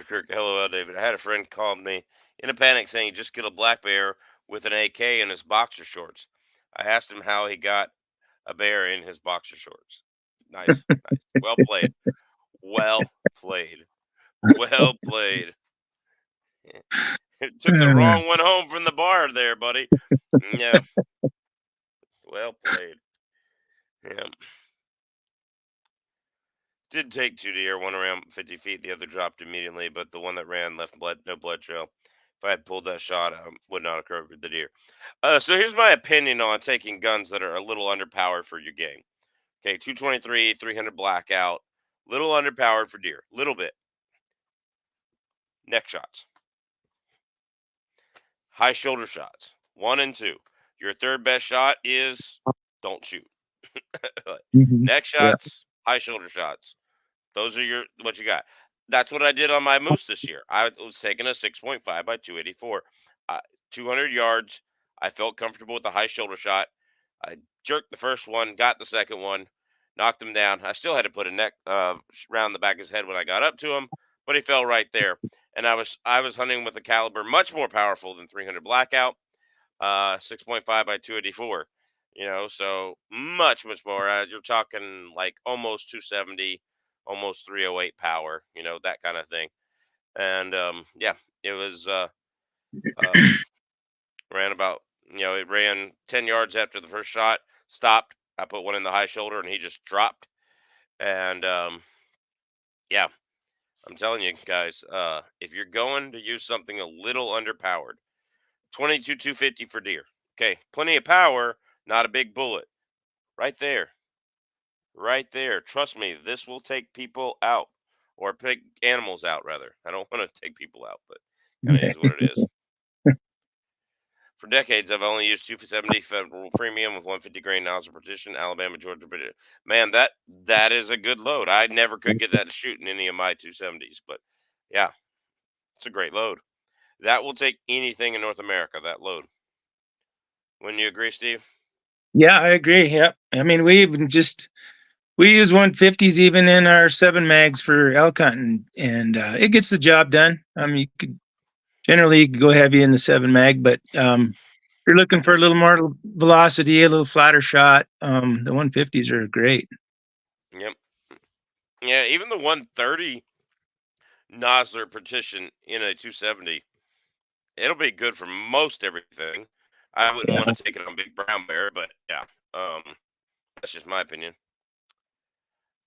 Kirk, hello, David. I had a friend called me in a panic saying he just killed a black bear with an AK in his boxer shorts. I asked him how he got a bear in his boxer shorts. Nice, nice. Well played. Well played. Well played. Took the wrong one home from the bar there, buddy. Yeah. Well played. Yeah. Did take two deer, one around 50 feet, the other dropped immediately, but the one that ran left no blood trail. If I had pulled that shot, I would not have covered the deer. So here's my opinion on taking guns that are a little underpowered for your game. Okay, 223, 300 blackout, little underpowered for deer, little bit. Neck shots, high shoulder shots, 1 and 2. Your third best shot is don't shoot. Neck Yeah. shots, high shoulder shots. Those are what you got. That's what I did on my moose this year. I was taking a 6.5 by 284, 200 yards. I felt comfortable with the high shoulder shot. I jerked the first one, got the second one, knocked him down. I still had to put a neck around the back of his head when I got up to him, but he fell right there. And I was hunting with a caliber much more powerful than 300 blackout, 6.5 by 284. So much more. You're talking like almost 270, almost 308 power. That kind of thing. And yeah, it was ran about. It ran 10 yards after the first shot. Stopped. I put one in the high shoulder, and he just dropped. And yeah, I'm telling you guys, if you're going to use something a little underpowered, 22 250 for deer. Okay, plenty of power, not a big bullet. Right there. Right there. Trust me, this will take people out, or take animals out, rather. I don't want to take people out, but kind of is what it is. For decades, I've only used 270 Federal Premium with 150 grain nozzle partition, Alabama, Georgia. Man, that is a good load. I never could get that to shoot in any of my 270s, but yeah, it's a great load. That will take anything in North America, that load. Wouldn't you agree, Steve? Yeah, I agree. Yeah. I mean, we use 150s even in our 7 mags for elk hunting, and it gets the job done. You could Generally, you can go heavy in the 7 mag, but if you're looking for a little more velocity, a little flatter shot, the 150s are great. Yep. Yeah, even the 130 Nosler partition in a 270, it'll be good for most everything. I wouldn't Yeah. want to take it on Big Brown Bear, but yeah, um, that's just my opinion.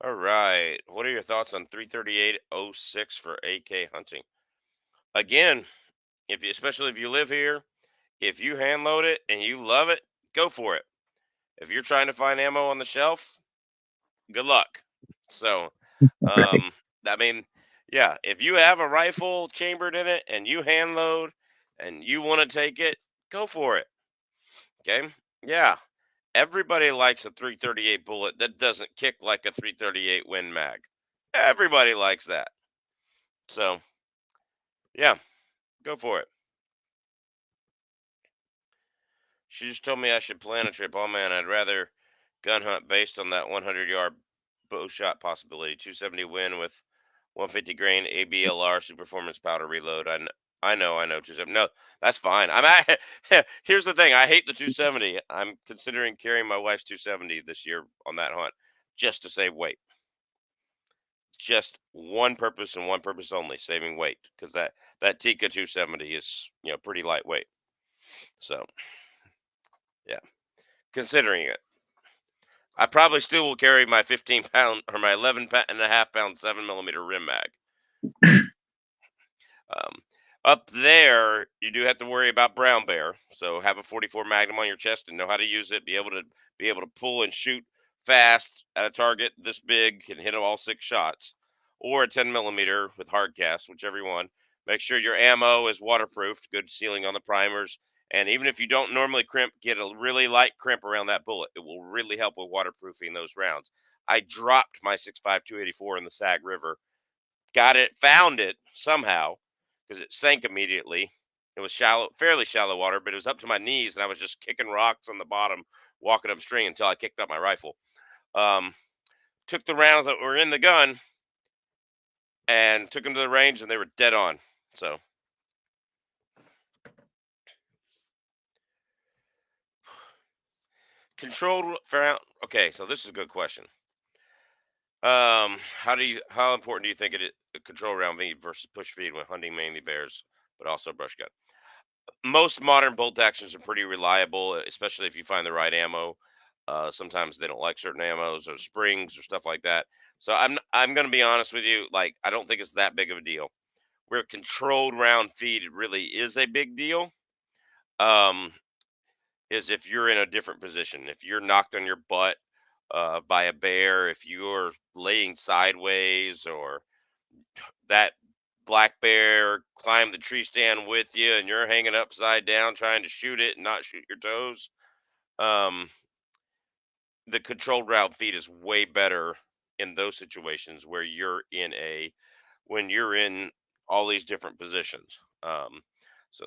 All right, what are your thoughts on 338.06 for AK hunting? Again, if you, especially if you live here, if you hand load it and you love it, go for it. If you're trying to find ammo on the shelf, good luck. So, Right. um, I mean, yeah, if you have a rifle chambered in it and you hand load and you want to take it, go for it. Okay. Yeah. Everybody likes a 338 bullet that doesn't kick like a 338 Win Mag. Everybody likes that. So, yeah, go for it. She just told me I should plan a trip. Oh man, I'd rather gun hunt based on that 100-yard bow shot possibility. 270 win with 150 grain ABLR super performance powder reload. I know 270. No, that's fine. Here's the thing. I hate the 270. I'm considering carrying my wife's 270 this year on that hunt just to save weight. Just one purpose and one purpose only, saving weight, because that Tika 270 is pretty lightweight. So yeah, considering it. I probably still will carry my 15-pound or my 11.5 pound 7 millimeter rim mag. Um, Up there, you do have to worry about brown bear. So have a 44 Magnum on your chest and know how to use it. Be able to pull and shoot fast at a target this big and hit all 6 shots, or a 10 millimeter with hard cast, whichever one. Make sure your ammo is waterproofed, good sealing on the primers. And even if you don't normally crimp, get a really light crimp around that bullet. It will really help with waterproofing those rounds. I dropped my 6.5 284 in the Sag River, got it, found it somehow because it sank immediately. It was shallow, fairly shallow water, but it was up to my knees, and I was just kicking rocks on the bottom, walking upstream until I kicked up my rifle. Um, Took the rounds that were in the gun and took them to the range, and they were dead on. So controlled round. Okay, so this is a good question. How important do you think it is control round feed versus push feed when hunting mainly bears, but also brush gun? Most modern bolt actions are pretty reliable, especially if you find the right ammo. Sometimes they don't like certain ammos or springs or stuff like that. So I'm going to be honest with you. Like, I don't think it's that big of a deal. Where controlled round feed really is a big deal. Um, is if you're in a different position. If you're knocked on your butt by a bear, if you're laying sideways, or that black bear climbed the tree stand with you and you're hanging upside down trying to shoot it and not shoot your toes. Um, the controlled route feed is way better in those situations where when you're in all these different positions. So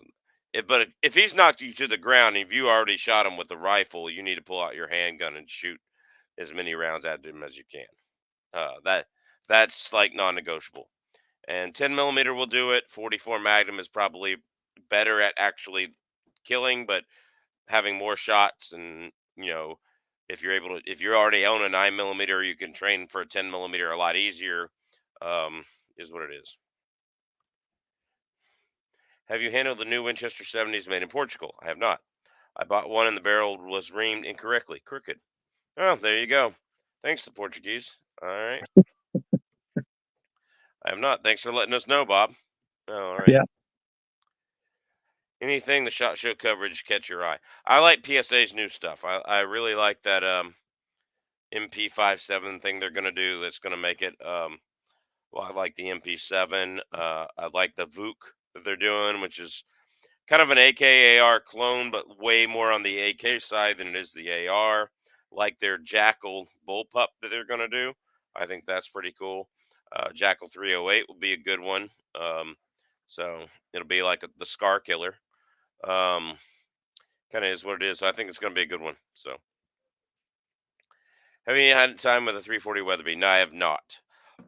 if he's knocked you to the ground and if you already shot him with the rifle, you need to pull out your handgun and shoot as many rounds at him as you can. That's like non-negotiable. And 10 millimeter will do it. 44 Magnum is probably better at actually killing, but having more shots, and if you already own a 9 millimeter, you can train for a 10 millimeter a lot easier. Is what it is. Have you handled the new Winchester 70s made in Portugal? I have not. I bought one and the barrel was reamed incorrectly, crooked. Oh, there you go. Thanks to Portuguese. All right. I have not. Thanks for letting us know, Bob. All right. Yeah. Anything the shot show coverage catch your eye? I like PSA's new stuff. I really like that MP57 thing they're gonna do. That's gonna make it. Well, I like the MP7. I like the VOOC that they're doing, which is kind of an AKAR clone, but way more on the AK side than it is the AR. Like their Jackal bullpup that they're gonna do. I think that's pretty cool. Jackal 308 will be a good one. So it'll be like the Scar Killer. Um, Kind of is what it is. So I think it's going to be a good one. So, have you had time with a 340 Weatherby? No, I have not.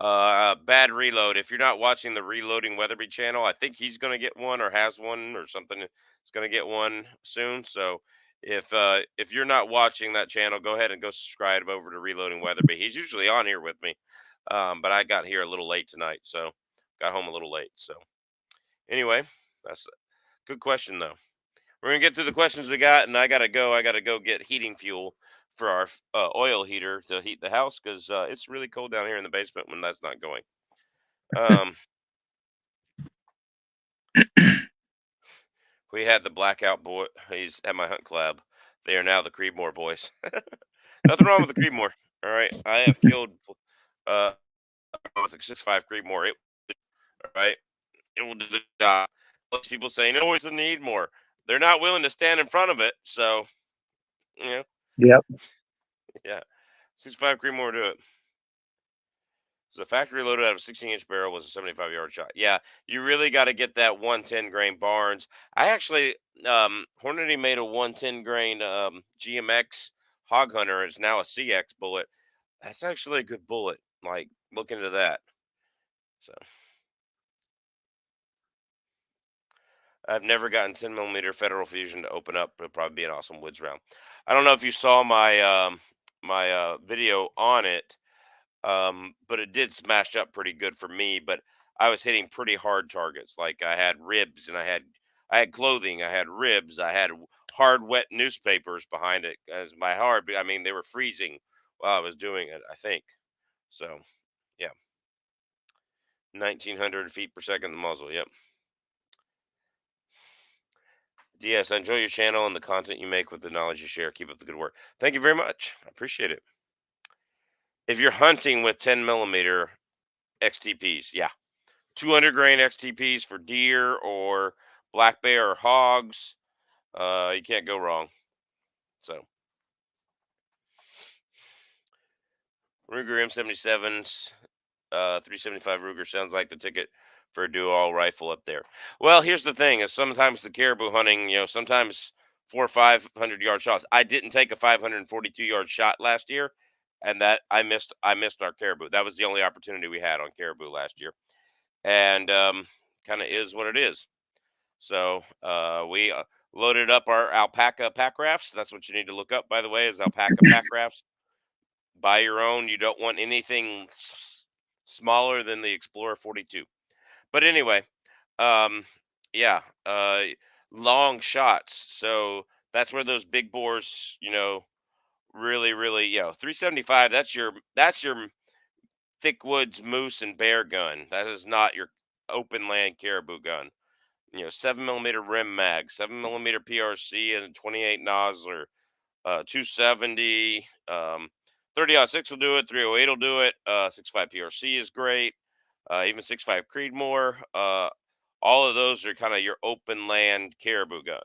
Bad reload. If you're not watching the Reloading Weatherby channel, I think he's going to get one or has one or something. He's going to get one soon. So if you're not watching that channel, go ahead and go subscribe over to Reloading Weatherby. He's usually on here with me, but I got here a little late tonight, so got home a little late. So anyway, that's a good question though. We're gonna get through the questions we got, and I gotta go. I gotta go get heating fuel for our oil heater to heat the house because it's really cold down here in the basement when that's not going. Um, we had the blackout boy. He's at my hunt club. They are now the Creedmoor boys. Nothing wrong with the Creedmoor. All right, I have killed uh with a 6.5 Creedmoor. All right, it will do the job. Most people say no, always need more. They're not willing to stand in front of it, so you know, Yep. yeah, 6.5 Creedmoor do it. So the factory loaded out of 16-inch barrel was a 75-yard shot. Yeah, you really got to get that 110 grain Barnes. I actually, Hornady made a 110 grain GMX Hog Hunter. It's now a CX bullet. That's actually a good bullet. Like, look into that. So I've never gotten 10 millimeter Federal Fusion to open up. It'll probably be an awesome woods round. I don't know if you saw my video on it. But it did smash up pretty good for me. But I was hitting pretty hard targets. Like I had ribs, and I had clothing, I had ribs, I had hard wet newspapers behind it. As my hard, I mean, they were freezing while I was doing it. I think so. Yeah, 1900 feet per second the muzzle. Yep. Yes, I enjoy your channel and the content you make with the knowledge you share. Keep up the good work. Thank you very much. I appreciate it. If you're hunting with 10 millimeter XTPs, yeah, 200 grain XTPs for deer or black bear or hogs. You can't go wrong. So Ruger M77s, 375 Ruger sounds like the ticket for a dual rifle up there. Well, here's the thing: is sometimes the caribou hunting, sometimes 400 or 500 yard shots. I didn't take a 542-yard shot last year, and that I missed our caribou. That was the only opportunity we had on caribou last year, and kind of is what it is. So we loaded up our alpaca pack rafts. That's what you need to look up, by the way, is alpaca pack rafts. Buy your own. You don't want anything smaller than the Explorer 42. But anyway, um, yeah, long shots. So that's where those big bores, really, really, 375. That's your thick woods moose and bear gun. That is not your open land caribou gun. 7 millimeter rim mag, 7 millimeter PRC, and 28 Nosler, 270, 30-06 will do it, 308 will do it, 65 PRC is great, even 65 Creedmoor. All of those are kind of your open land caribou gun.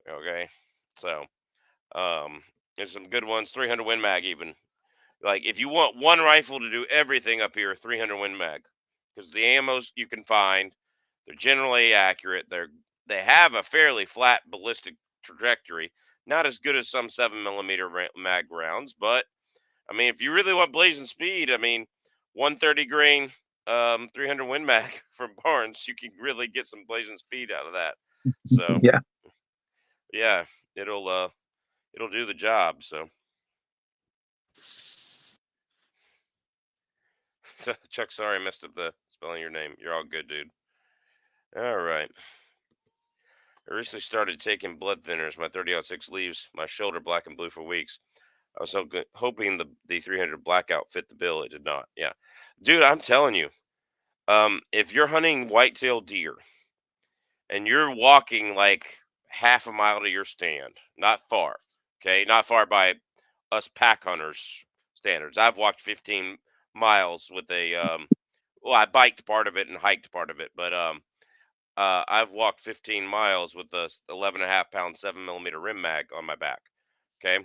Okay, so there's some good ones. 300 Win Mag, even. Like if you want one rifle to do everything up here, 300 Win Mag, because the ammos you can find, they're generally accurate. They have a fairly flat ballistic trajectory, not as good as some 7 millimeter mag rounds, but I mean, if you really want blazing speed, I mean, 130 grain, 300 Win Mag from Barnes, you can really get some blazing speed out of that. So Yeah. yeah, it'll do the job. So Chuck, sorry I messed up the spelling your name. You're all good, dude. All right. I recently started taking blood thinners. My 30-06 leaves my shoulder black and blue for weeks. I was hoping the 300 blackout fit the bill. It did not. Yeah. Dude, I'm telling you, if you're hunting whitetail deer and you're walking like half a mile to your stand, not far, okay, not far by us pack hunters standards. I've walked 15 miles with well, I biked part of it and hiked part of it, but I've walked 15 miles with the 11 and a half pound 7 millimeter rim mag on my back. Okay.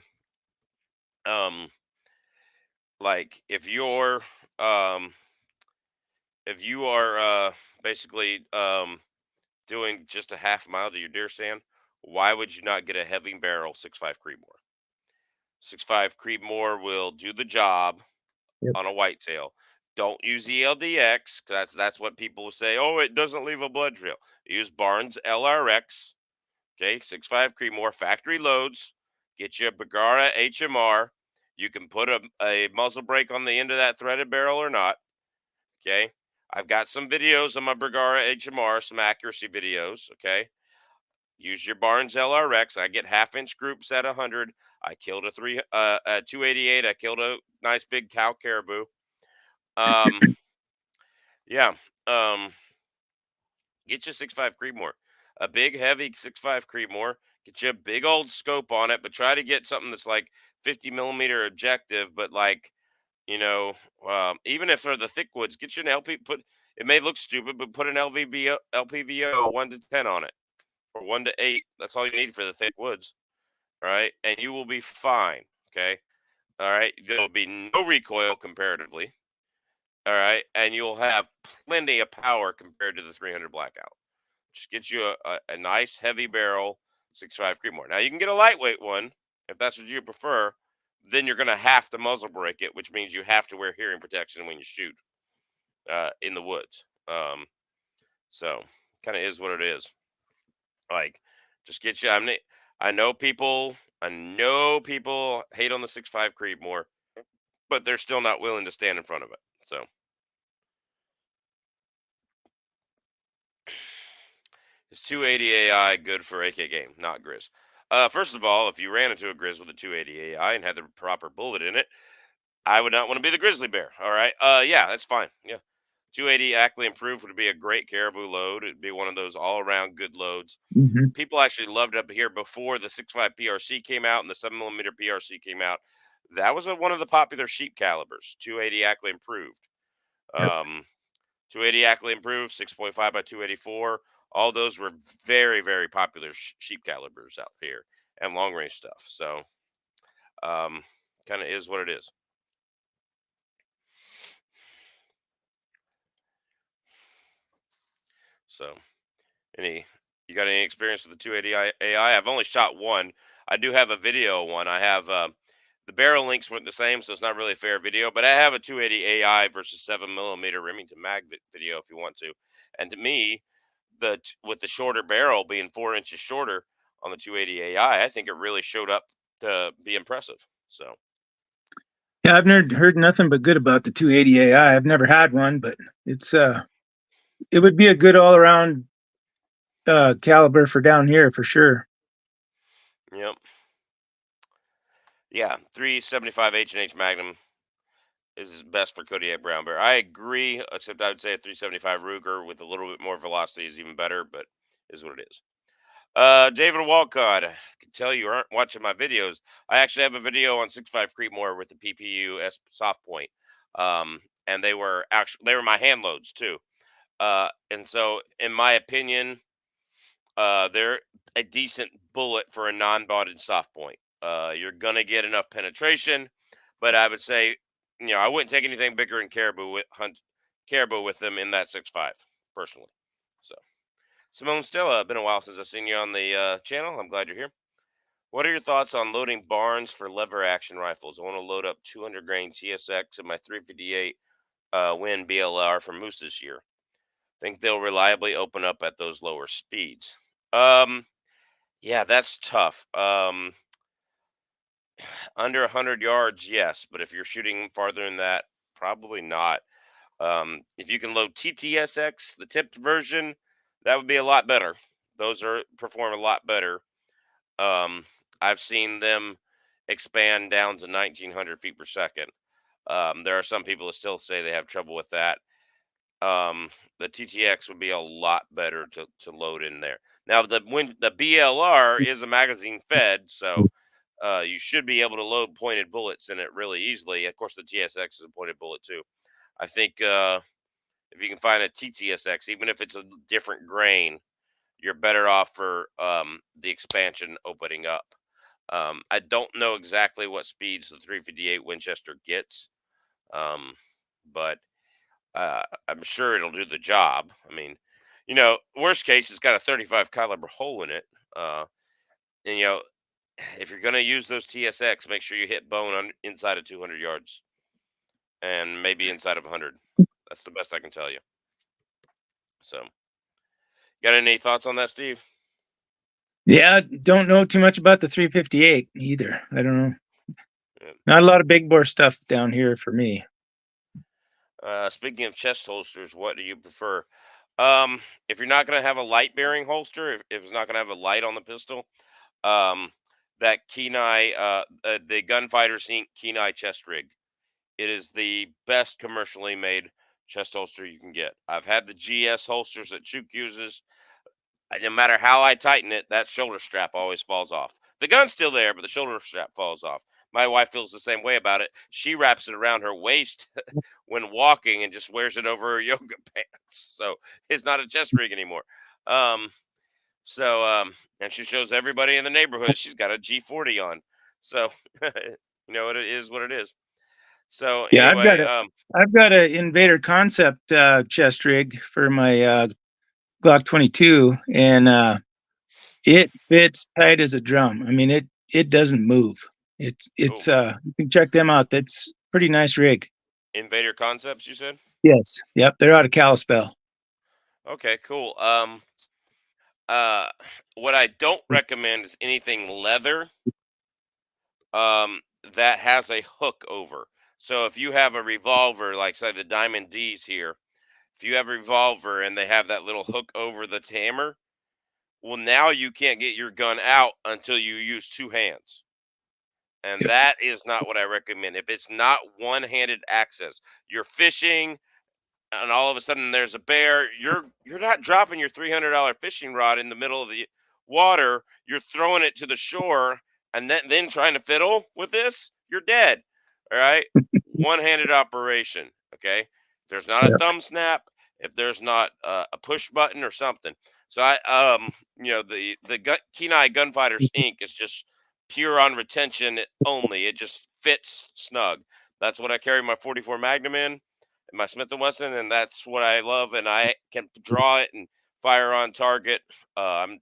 Um, like um, if you are basically doing just a half mile to your deer stand, why would you not get a heavy barrel 6.5 Creedmoor? 6.5 Creedmoor will do the job Yep. on a whitetail. Don't use ELDX, 'cause that's what people will say. Oh, it doesn't leave a blood trail. Use Barnes LRX. Okay, 6.5 Creedmoor factory loads. Get you a Bergara HMR. You can put a muzzle brake on the end of that threaded barrel or not. Okay, I've got some videos on my Bergara HMR, some accuracy videos. Okay, use your Barnes LRX. I get half-inch groups at 100. I killed a 288. I killed a nice big cow caribou. Um, yeah. Um, get you 6.5 Creedmoor, a big heavy 6.5 Creedmoor. Get you a big old scope on it, but try to get something that's like 50 millimeter objective. But like, you know, even if they're the thick woods, get you an LP. Put it may look stupid, but put an LPVO 1 to 10 on it, or 1 to 8. That's all you need for the thick woods. All right, and you will be fine. Okay, all right. There'll be no recoil comparatively. All right, and you'll have plenty of power compared to the 300 blackout. Just get you a nice heavy barrel 6.5 Creedmoor. Now you can get a lightweight one if that's what you prefer. Then you're gonna have to muzzle brake it, which means you have to wear hearing protection when you shoot in the woods. So kind of is what it is. Like, just get you. I know people hate on the 6.5 Creedmoor, but they're still not willing to stand in front of it. So is 280 AI good for AK game? Not Grizz. First of all, if you ran into a Grizz with a 280 AI and had the proper bullet in it, I would not want to be the grizzly bear. All right. Yeah, that's fine. Yeah. 280 Ackley improved would be a great caribou load. It'd be one of those all around good loads. Hmm. People actually loved up here before the 6.5 PRC came out and the 7mm PRC came out. That was one of the popular sheep calibers. 280 Ackley improved. Yep. Um, 280 Ackley improved, 6.5 by 284. All those were very, very popular sheep calibers out here and long range stuff. So, um, kind of is what it is. So, any you got any experience with the 280 AI? I've only shot one. I do have a video one. I have the barrel links weren't the same, so it's not really a fair video. But I have a 280 AI versus 7mm Remington mag video if you want to. And to me, with the shorter barrel being 4 inches shorter on the 280 AI, I think it really showed up to be impressive. So Yeah, I've never heard nothing but good about the 280 AI. I've never had one, but it's it would be a good all around caliber for down here for sure. yep, yeah, 375 H&H Magnum is best for Kodiak brown bear. I agree, except I would say a 375 Ruger with a little bit more velocity is even better, but is what it is. David Walcott, I can tell you aren't watching my videos. I actually have a video on 6.5 Creedmoor with the PPU S soft point. And they were my hand loads too. And so in my opinion, they're a decent bullet for a non-bonded soft point. You're gonna get enough penetration, but I would say, I wouldn't take anything bigger than caribou with them in that 6.5 personally. So Simone Stella, been a while since I've seen you on the channel. I'm glad you're here. What are your thoughts on loading barns for lever action rifles? I want to load up 200 grain TSX in my 358 Win BLR for moose this year. Think they'll reliably open up at those lower speeds? Um, yeah, that's tough. Under 100 yards, yes, but if you're shooting farther than that, probably not. If you can load TTSX, the tipped version, that would be a lot better. Those are perform a lot better. Um, I've seen them expand down to 1900 feet per second. There are some people that still say they have trouble with that. The TTX would be a lot better to load in there. Now the BLR is a magazine fed, so you should be able to load pointed bullets in it really easily. Of course, the TSX is a pointed bullet too. I think if you can find a TTSX, even if it's a different grain, you're better off for the expansion opening up. I don't know exactly what speeds the 358 Winchester gets, um, but I'm sure it'll do the job. I mean, worst case, it's got a 35 caliber hole in it. And if you're gonna use those TSX, make sure you hit bone inside of 200 yards. and maybe inside of 100. That's the best I can tell you. So, got any thoughts on that, Steve? Yeah, don't know too much about the 358 either. I don't know. Yeah. Not a lot of big bore stuff down here for me. Speaking of chest holsters, what do you prefer? If you're not going to have a light bearing holster, if it's not going to have a light on the pistol, um, that Kenai, the Gunfighters Inc. Kenai chest rig. It is the best commercially made chest holster you can get. I've had the GS holsters that Chook uses. No matter how I tighten it, that shoulder strap always falls off. The gun's still there, but the shoulder strap falls off. My wife feels the same way about it. She wraps it around her waist when walking and just wears it over her yoga pants. So it's not a chest rig anymore. Um, and she shows everybody in the neighborhood she's got a G40 on. So, it is what it is. So Yeah, anyway, I've got a Invader Concept chest rig for my Glock 22, and it fits tight as a drum. I mean, it doesn't move. oh, You can check them out. That's pretty nice rig. Invader Concepts, you said? Yes. Yep. They're out of Kalispell. Okay, cool. Uh, what I don't recommend is anything leather, um, that has a hook over. So if you have a revolver, like say the Diamond D's here, if you have a revolver and they have that little hook over the hammer, well, now you can't get your gun out until you use two hands. And Yep. that is not what I recommend. If it's not one-handed access, you're fishing, and all of a sudden there's a bear, you're not dropping your $300 fishing rod in the middle of the water. You're throwing it to the shore, and then trying to fiddle with this. You're dead. All right, one-handed operation. Okay, if there's not a Yep. thumb snap, if there's not a push button or something. So the Kenai Gunfighters Inc. is just pure on retention only. It just fits snug. That's what I carry my 44 Magnum in, my Smith and Wesson, and that's what I love. And I can draw it and fire on target. I'm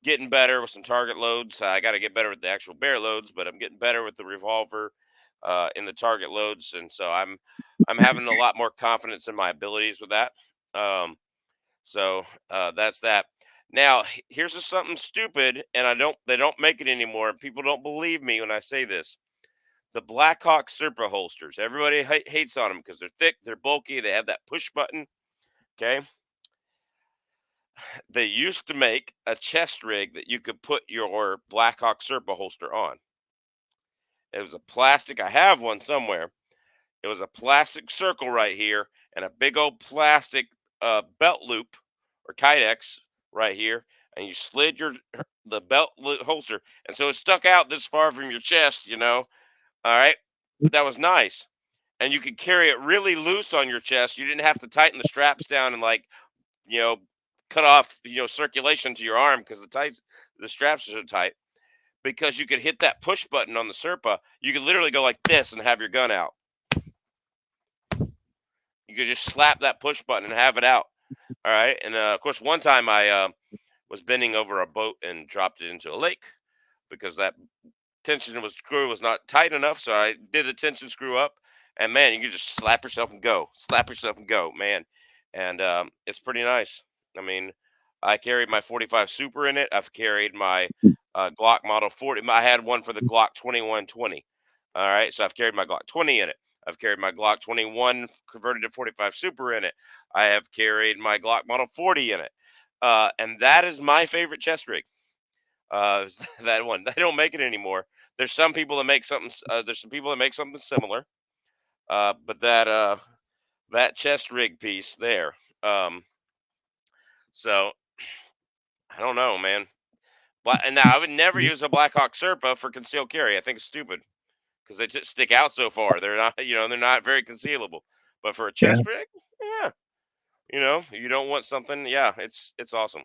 getting better with some target loads. I got to get better with the actual bear loads, but I'm getting better with the revolver in the target loads, and so I'm having a lot more confidence in my abilities with that. Um, that's that. Now, here's just something stupid, and they don't make it anymore. People don't believe me when I say this. The Blackhawk Serpa holsters. Everybody hates on them because they're thick, they're bulky, they have that push button. Okay. They used to make a chest rig that you could put your Blackhawk Serpa holster on. It was a plastic, I have one somewhere. It was a plastic circle right here and a big old plastic belt loop or kydex right here. And you slid the holster. And so it stuck out this far from your chest. All right. But that was nice. And you could carry it really loose on your chest. You didn't have to tighten the straps down and you know, cut off, circulation to your arm because the straps are so tight. Because you could hit that push button on the Serpa, you could literally go like this and have your gun out. You could just slap that push button and have it out. All right. And of course, one time I was bending over a boat and dropped it into a lake because that screw was not tight enough. So I did the tension screw up, and man, you can just slap yourself and go, man. And it's pretty nice. I mean, I carried my 45 Super in it. I've carried my Glock Model 40. I had one for the Glock 2120. All right, so I've carried my Glock 20 in it. I've carried my Glock 21 converted to 45 Super in it. I have carried my Glock Model 40 in it. And that is my favorite chest rig. That one. They don't make it anymore. There's some people that make something. There's some people that make something similar. But that chest rig piece there. Um, so I don't know, man. And now I would never use a Blackhawk Serpa for concealed carry. I think it's stupid because they just stick out so far. They're not, they're not very concealable. But for a Yeah. chest rig, yeah, you don't want something. Yeah, it's awesome.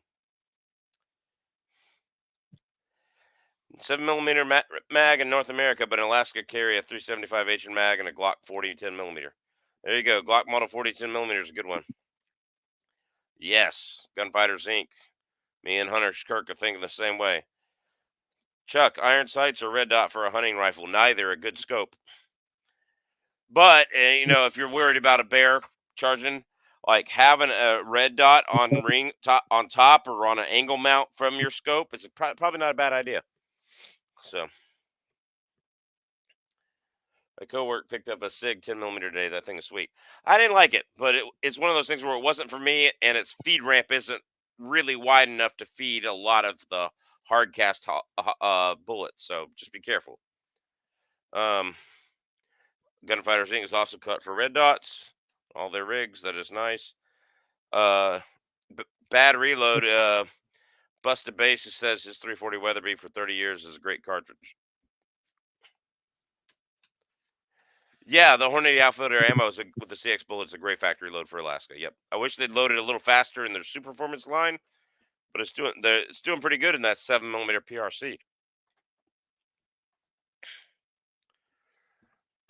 7 millimeter mag in North America, but in Alaska carry a 375 H mag and a Glock 40 10 millimeter. There you go. Glock Model 40 10 millimeter is a good one. Yes, Gunfighters Inc. Me and Hunter Kirk are thinking the same way. Chuck, iron sights or red dot for a hunting rifle? Neither. A good scope. But if you're worried about a bear charging, like having a red dot on ring top on top or on an angle mount from your scope is probably not a bad idea. So a coworker picked up a Sig 10 millimeter today. That thing is sweet. I didn't like it, but it's one of those things where it wasn't for me, and its feed ramp isn't really wide enough to feed a lot of the hard cast bullets. So just be careful. Um, Gunfighters Inc. is also cut for red dots. All their rigs. That is nice. Uh, Bad reload. Busted Basis says his 340 Weatherby for 30 years is a great cartridge. Yeah, the Hornady Outfitter ammo with the CX bullet is a great factory load for Alaska. Yep. I wish they'd loaded a little faster in their super performance line, but it's doing pretty good in that 7 millimeter PRC.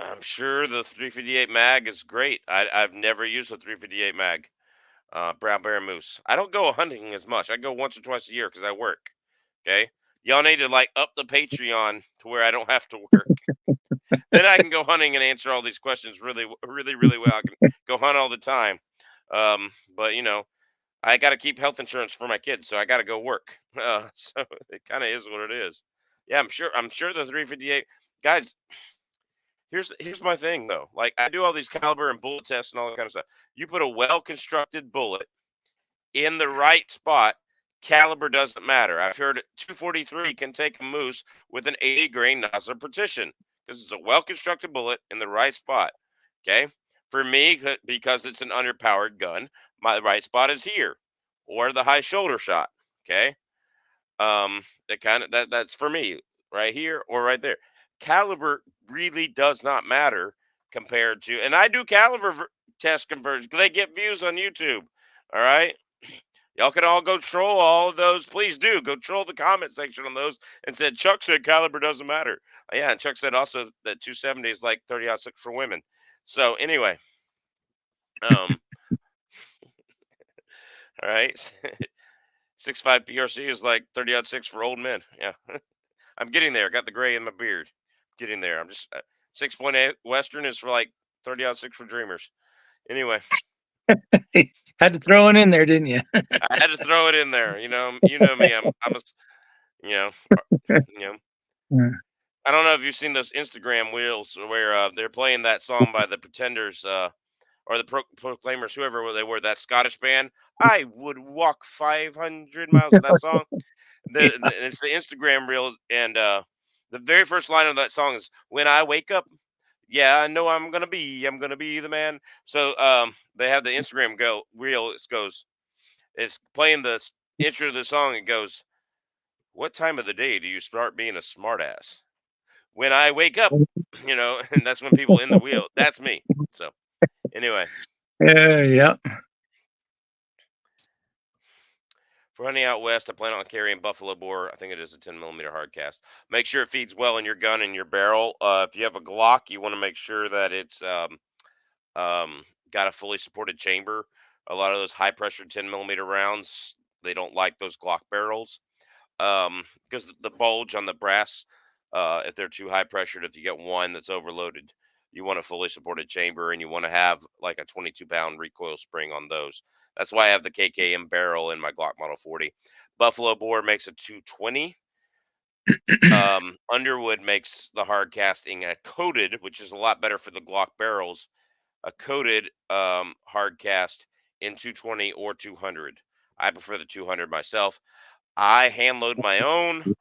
I'm sure the 358 mag is great. I've never used a 358 mag. Brown bear and moose. I don't go hunting as much. I go once or twice a year because I work. Okay, y'all need to like up the Patreon to where I don't have to work. Then I can go hunting and answer all these questions really, really, really well. I can go hunt all the time. But I got to keep health insurance for my kids, so I got to go work. So it kind of is what it is. Yeah, I'm sure. I'm sure the 358 guys. Here's my thing though. Like I do all these caliber and bullet tests and all that kind of stuff. You put a well constructed bullet in the right spot, caliber doesn't matter. I've heard 243 can take a moose with an 80 grain nozzle partition because it's a well constructed bullet in the right spot. Okay. For me, because it's an underpowered gun, my right spot is here or the high shoulder shot. Okay. That's for me right here or right there. Caliber really does not matter compared to, and I do caliber test conversions. They get views on YouTube. All right. Y'all can all go troll all of those. Please do go troll the comment section on those and said Chuck said caliber doesn't matter. Yeah, and Chuck said also that 270 is like 30-06 for women. So anyway, um, all right, 6.5 PRC is like 30-06 for old men. Yeah, I'm getting there. Got the gray in my beard. Getting there. I'm just 6.8 Western is for like 30-06 for dreamers. Anyway, Had to throw it in there, didn't you? I had to throw it in there. You know me. I'm a you know you know Yeah. I don't know if you've seen those Instagram reels where they're playing that song by the Pretenders or the Proclaimers, whoever they were, that Scottish band. I would walk 500 miles of that song. It's the Instagram reel, and the very first line of that song is "When I wake up, yeah, I know I'm gonna be the man." So they have the Instagram reel. It goes, it's playing the intro to the song. It goes, "What time of the day do you start being a smartass?" When I wake up, and that's when people in the wheel. That's me. So anyway, Yeah. for hunting out west, I plan on carrying buffalo boar. I think it is a 10 millimeter hard cast. Make sure it feeds well in your gun and your barrel. If you have a Glock, you want to make sure that it's got a fully supported chamber. A lot of those high pressure 10 millimeter rounds, they don't like those Glock barrels. Because the bulge on the brass, if they're too high pressured, if you get one that's overloaded, you want a fully supported chamber and you want to have like a 22-pound recoil spring on those. That's why I have the KKM barrel in my Glock Model 40. Buffalo bore makes a 220. Underwood makes the hard casting a coated, which is a lot better for the Glock barrels, a coated hard cast in 220 or 200. I prefer the 200 myself. I hand load my own,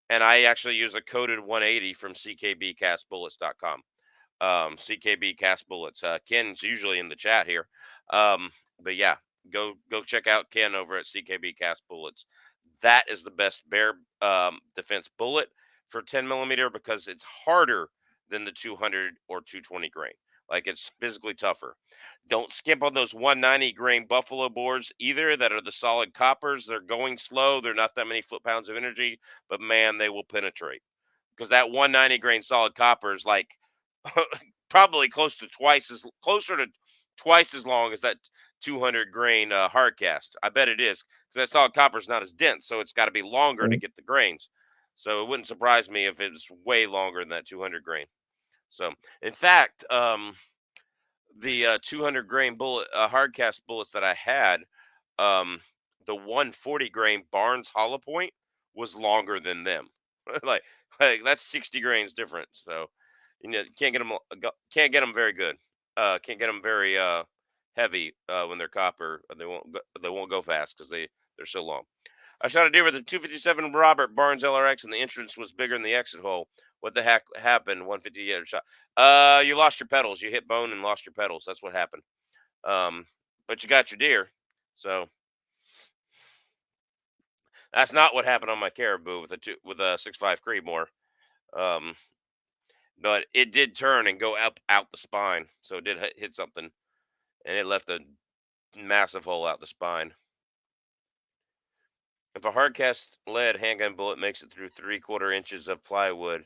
and I actually use a coated 180 from ckbcastbullets.com. CKB Cast Bullets. Ken's usually in the chat here. But yeah, go check out Ken over at CKB Cast Bullets. That is the best bear defense bullet for 10 millimeter because it's harder than the 200 or 220 grain. Like it's physically tougher. Don't skimp on those 190 grain buffalo bores either that are the solid coppers. They're going slow. They're not that many foot-pounds of energy, but man, they will penetrate. Because that 190 grain solid copper is like probably closer to twice as long as that 200 grain hard cast. I bet it is because that solid copper is not as dense, so it's got to be longer to get the grains. So it wouldn't surprise me if it was way longer than that 200 grain. So, in fact, the 200 grain bullet hard cast bullets that I had, um, the 140 grain Barnes hollow point was longer than them. like that's 60 grains different. So you can't get them can't get them very good. Can't get them very heavy when they're copper. They won't go fast because they're so long. I shot a deer with a 257 Robert Barnes LRX, and the entrance was bigger than the exit hole. What the heck happened? 150 shot. You lost your pedals. You hit bone and lost your pedals. That's what happened. Um, but you got your deer. So that's not what happened on my caribou with a 6.5 Creedmoor. Um, but it did turn and go up out the spine, so it did hit something, and it left a massive hole out the spine. If a hard cast lead handgun bullet makes it through 3/4 inches of plywood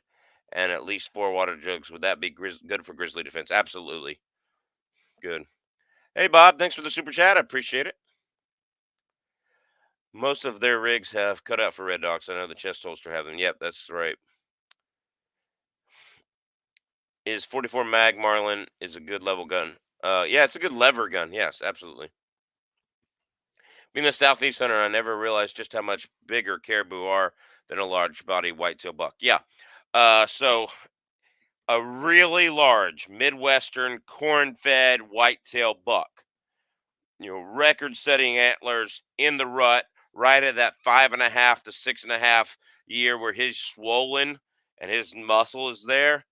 and at least 4 water jugs, would that be good for grizzly defense? Absolutely good. Hey Bob, thanks for the super chat. I appreciate it. Most of their rigs have cut out for red dogs. I know the chest holster have them. Yep, that's right. Is 44 mag Marlin is a good level gun? Yeah, it's a good lever gun. Yes, absolutely. Being a southeast hunter, I never realized just how much bigger caribou are than a large body whitetail buck. Yeah. So a really large Midwestern corn-fed whitetail buck, record-setting antlers in the rut, right at that 5.5 to 6.5 year where he's swollen and his muscle is there.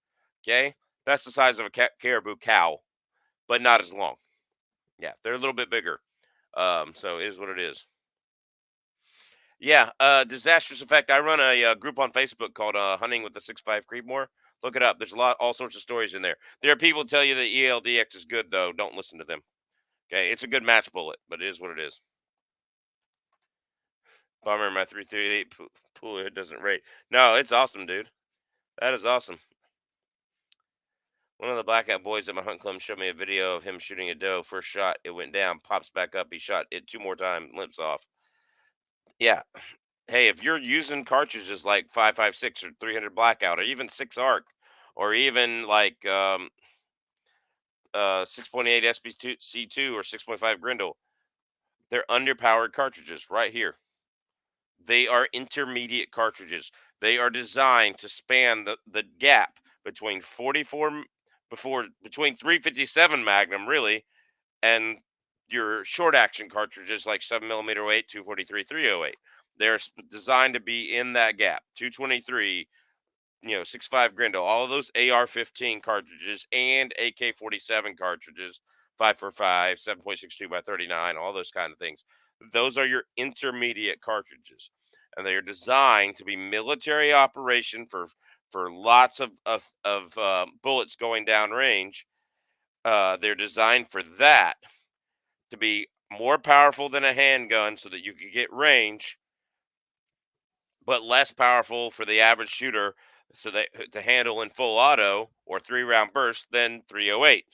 Okay, that's the size of a caribou cow, but not as long. Yeah, they're a little bit bigger. So it is what it is. Yeah, disastrous effect. I run a group on Facebook called Hunting with the 6.5 Creedmoor. Look it up. There's all sorts of stories in there. There are people who tell you that ELDX is good though. Don't listen to them. Okay, it's a good match bullet, but it is what it is. Bummer, my 338 pool doesn't rate. No, it's awesome, dude. That is awesome. One of the blackout boys at my hunt club showed me a video of him shooting a doe. First shot, it went down, pops back up. He shot it 2 more times, limps off. Yeah. Hey, if you're using cartridges like 5.56 or 300 blackout, or even 6 arc, or even like 6.8 SPC2 or 6.5 Grindle, they're underpowered cartridges right here. They are intermediate cartridges. They are designed to span the gap between 44 between 357 Magnum really and your short action cartridges like 7mm weight 243 308. They're designed to be in that gap. 223, 6.5 Grindle, all of those AR-15 cartridges and AK-47 cartridges, 545, 7.62 by 39, all those kind of things. Those are your intermediate cartridges, and they are designed to be military operation for lots of bullets going down range. They're designed for that, to be more powerful than a handgun so that you can get range, but less powerful for the average shooter so that to handle in full auto or 3-round burst than 308.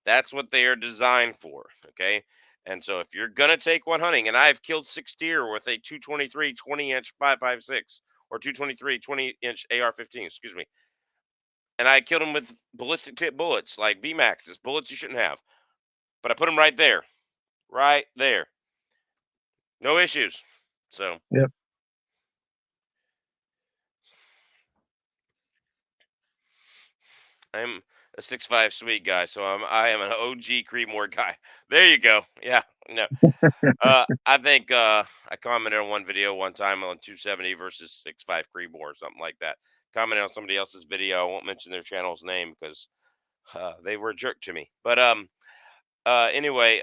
That's what they are designed for. Okay. And so if you're going to take one hunting, and I've killed 6 deer with a 223 20-inch 5.56 or 223 20-inch AR-15, excuse me. And I killed them with ballistic tip bullets like VMAXs, bullets you shouldn't have. But I put them right there. Right there. No issues. So Yep. I'm a 6.5 Swede guy, so I am an OG Creedmoor guy. There you go. Yeah. No. I think I commented on one video one time on 270 versus 6.5 Creedmoor or something like that. Commented on somebody else's video. I won't mention their channel's name because they were a jerk to me. But anyway,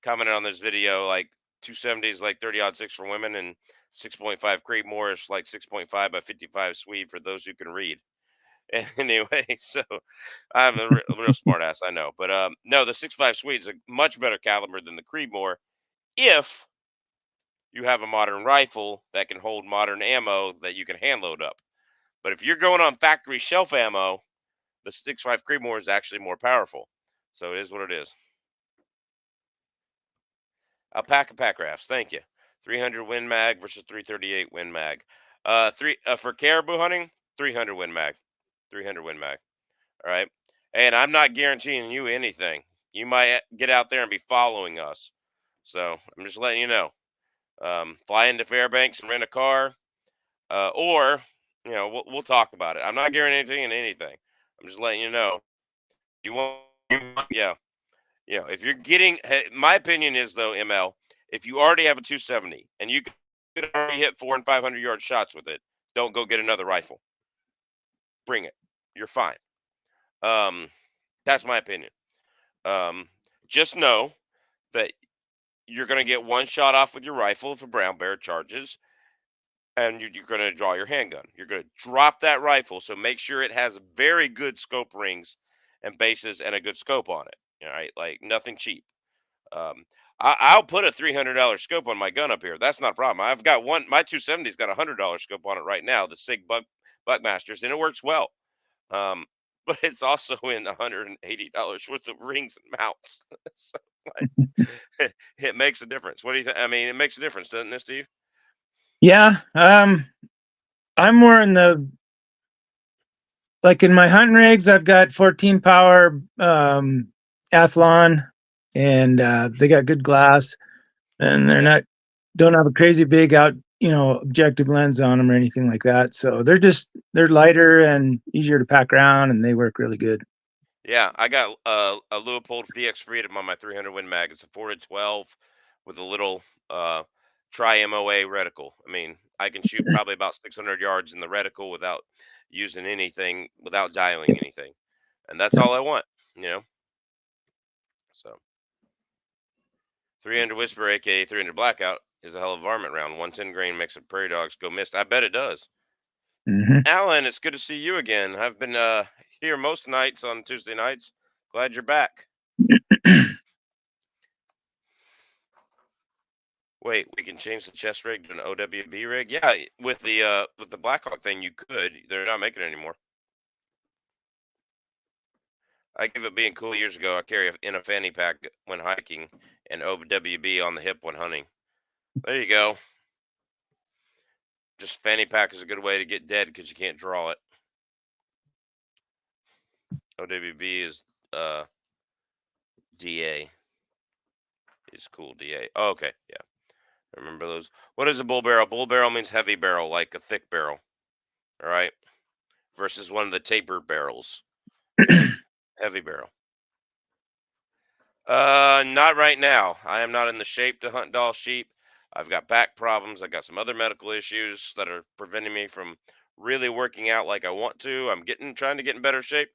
commented on this video like 270 is like 30-06 for women, and 6.5 Creedmoor is like 6.5 by 55 Swede for those who can read. Anyway, so I'm a real smart ass, I know. But no, the 6.5 Swede's a much better caliber than the Creedmoor if you have a modern rifle that can hold modern ammo that you can hand load up. But if you're going on factory shelf ammo, the 6.5 Creedmoor is actually more powerful. So it is what it is. Alpaca pack rafts, thank you. 300 Win Mag versus 338 Win Mag. For caribou hunting, 300 Win Mag. 300 Win Mag. All right. And I'm not guaranteeing you anything. You might get out there and be following us. So I'm just letting you know. Fly into Fairbanks and rent a car, or we'll talk about it. I'm not guaranteeing anything. I'm just letting you know. Yeah, yeah. If you're getting, my opinion is though, ML, if you already have a 270 and you could already hit 400 and 500 yard shots with it, don't go get another rifle. Bring it. You're fine. Um, that's my opinion. Um, just know that you're going to get one shot off with your rifle if a brown bear charges, and you're going to draw your handgun. You're going to drop that rifle, so make sure it has very good scope rings and bases and a good scope on it. All right, like nothing cheap. Um, I'll put a $300 scope on my gun up here. That's not a problem. I've got one. My 270's got $100 scope on it right now. The Sig Buckmasters, and it works well. Um, but it's also in $180 worth of rings and mounts. So, like, it makes a difference. What do you think? I mean, it makes a difference, doesn't it, Steve? Yeah. I'm more in the, like in my hunting rigs, I've got 14 power Athlon, and they got good glass, and they're not, don't have a crazy big objective lens on them or anything like that. So they're lighter and easier to pack around, and they work really good. Yeah, I got a Leupold VX Freedom on my 300 Win Mag. It's a 4 to 12 with a little tri MOA reticle. I mean, I can shoot probably about 600 yards in the reticle without using anything, without dialing anything, and that's all I want, you know. So 300 Whisper, aka 300 Blackout, is a hell of a varmint round. 110 grain makes it prairie dogs go missed. I bet it does. Mm-hmm. Alan, it's good to see you again. I've been here most nights on Tuesday nights. Glad you're back. Wait, we can change the chest rig to an OWB rig? Yeah, with the Blackhawk thing, you could. They're not making it anymore. I give it being cool years ago. I carry in a fanny pack when hiking and OWB on the hip when hunting. There you go. Just fanny pack is a good way to get dead because you can't draw it. OWB is DA. Is cool DA. Oh, okay, yeah. I remember those. What is a bull barrel? Bull barrel means heavy barrel, like a thick barrel. All right. Versus one of the tapered barrels. Okay. Heavy barrel. Not right now. I am not in the shape to hunt Dall sheep. I've got back problems. I got some other medical issues that are preventing me from really working out like I want to. I'm trying to get in better shape.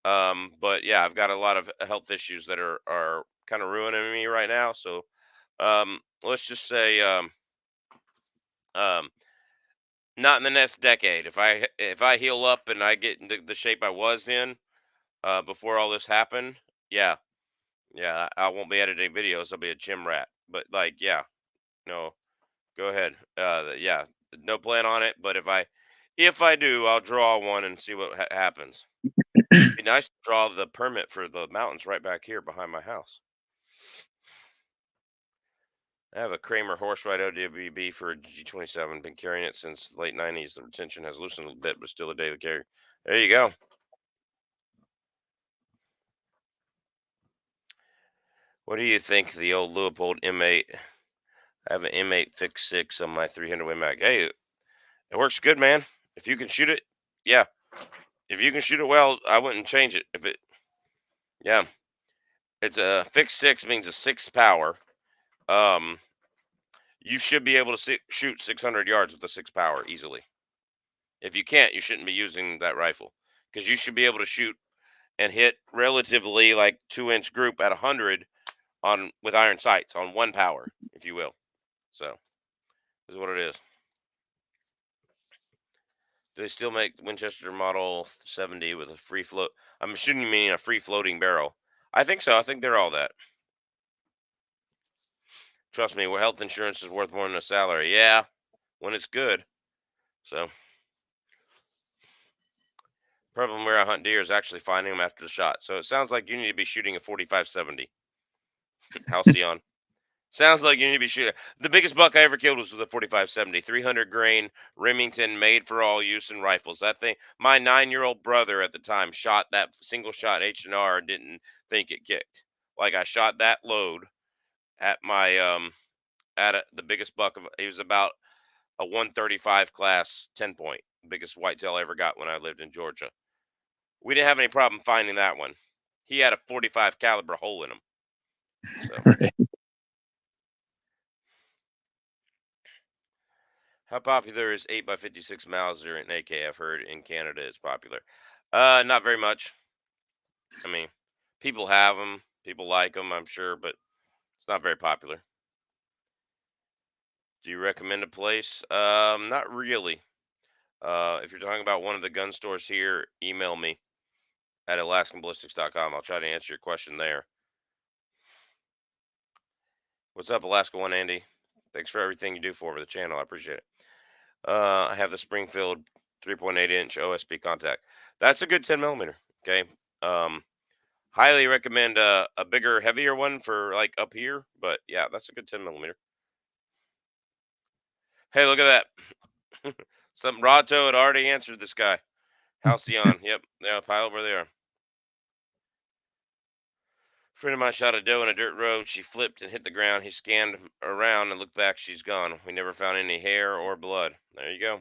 But yeah, I've got a lot of health issues that are kind of ruining me right now. So, let's just say, um, not in the next decade. If I heal up and I get into the shape I was in, before all this happened, yeah, yeah, I won't be editing videos. I'll be a gym rat. But like, yeah, no, go ahead. Yeah, no plan on it. But if I do, I'll draw one and see what happens. Be nice to draw the permit for the mountains right back here behind my house. I have a Kramer horse ride OWB for a G27. Been carrying it since the late 90s. The retention has loosened a bit, but still a daily carry. There you go. What do you think of the old Leupold M8? I have an M8 Fix 6 on my 300 Win Mag. Hey, it works good, man. If you can shoot it, yeah. If you can shoot it well, I wouldn't change it. Yeah, it's a Fix 6 means a 6 power. Um, you should be able to shoot 600 yards with a 6 power easily. If you can't, you shouldn't be using that rifle because you should be able to shoot and hit relatively like 2-inch group at 100 on with iron sights on 1 power, if you will. So, this is what it is. Do they still make Winchester Model 70 with a free float? I'm assuming you mean a free floating barrel. I think so. I think they're all that. Trust me, health insurance is worth more than a salary. Yeah, when it's good. So, problem where I hunt deer is actually finding them after the shot. So it sounds like you need to be shooting a 45-70. Halcyon. Sounds like you need to be shooting. The biggest buck I ever killed was with a 45-70, 300 grain Remington, made for all use in rifles. That thing, my 9-year-old brother at the time shot that single shot H&R and didn't think it kicked. Like, I shot that load at my the biggest buck of, he was about a 135 class 10 point, biggest whitetail I ever got when I lived in Georgia. We didn't have any problem finding that one. He had a 45 caliber hole in him. So. Right. How popular is 8x56 Mauser and AK? I've heard in Canada it's popular. Not very much. I mean, people have them, people like them, I'm sure, but it's not very popular. Do you recommend a place? Not really. If you're talking about one of the gun stores here, email me at AlaskanBallistics.com. I'll try to answer your question there. What's up, Alaska One Andy? Thanks for everything you do for the channel. I appreciate it. I have the Springfield 3.8 inch OSB contact. That's a good 10 millimeter. Okay. Highly recommend a bigger, heavier one for like up here. But yeah, that's a good 10 millimeter. Hey, look at that. Some Rato had already answered this guy. Halcyon. Yep. Yeah, pile over there. Friend of mine shot a doe in a dirt road. She flipped and hit the ground. He scanned around and looked back. She's gone. We never found any hair or blood. There you go.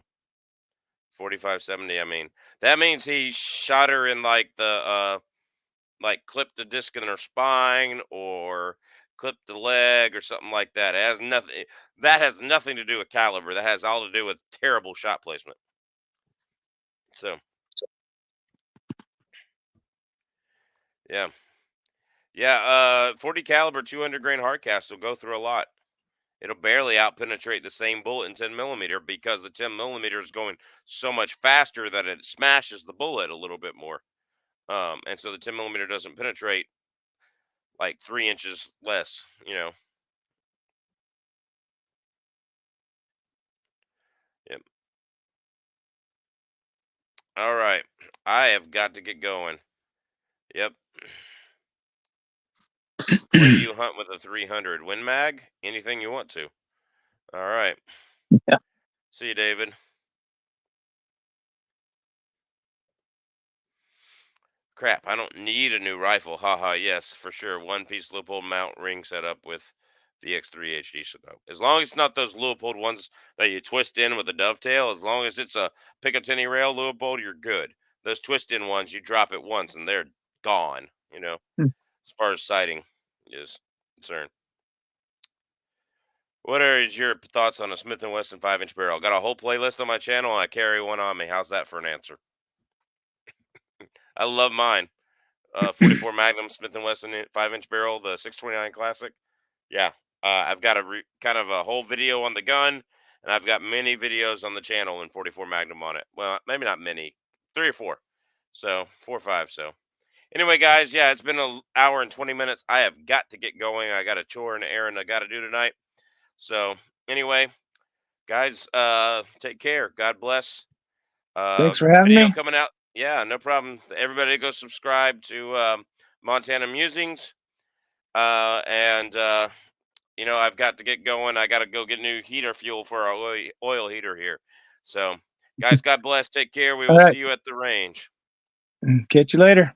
45-70. I mean, that means he shot her in like the like clipped the disc in her spine or clipped the leg or something like that. It has nothing. That has nothing to do with caliber. That has all to do with terrible shot placement. So yeah, yeah. 40 caliber, 200 grain hardcast will go through a lot. It'll barely out penetrate the same bullet in 10 millimeter because the 10 millimeter is going so much faster that it smashes the bullet a little bit more. And so the 10 millimeter doesn't penetrate like 3 inches less, you know. Yep. All right. I have got to get going. Yep. What do you hunt with a 300? Win mag? Anything you want to. All right. Yeah. See you, David. Crap, I don't need a new rifle. Haha, yes, for sure. One piece Leupold mount ring setup with the X3 HD. So as long as it's not those Leupold ones that you twist in with a dovetail, as long as it's a Picatinny rail Leupold, you're good. Those twist in ones, you drop it once and they're gone, you know, as far as sighting is concerned. What are your thoughts on a Smith & Wesson 5-inch barrel? Got a whole playlist on my channel and I carry one on me. How's that for an answer? I love mine. 44 Magnum Smith & Wesson 5-inch barrel, the 629 Classic. Yeah, I've got kind of a whole video on the gun, and I've got many videos on the channel in 44 Magnum on it. Well, maybe not many, 3 or 4. So 4 or 5. So anyway, guys, yeah, it's been an hour and 20 minutes. I have got to get going. I got a chore and errand I got to do tonight. So anyway, guys, take care. God bless. Thanks for having Video me. coming out. Yeah, no problem. Everybody go subscribe to Montana Musings. And you know, I've got to get going. I got to go get new heater fuel for our oil heater here. So, guys, God bless. Take care. We All will right. see you at the range. Catch you later.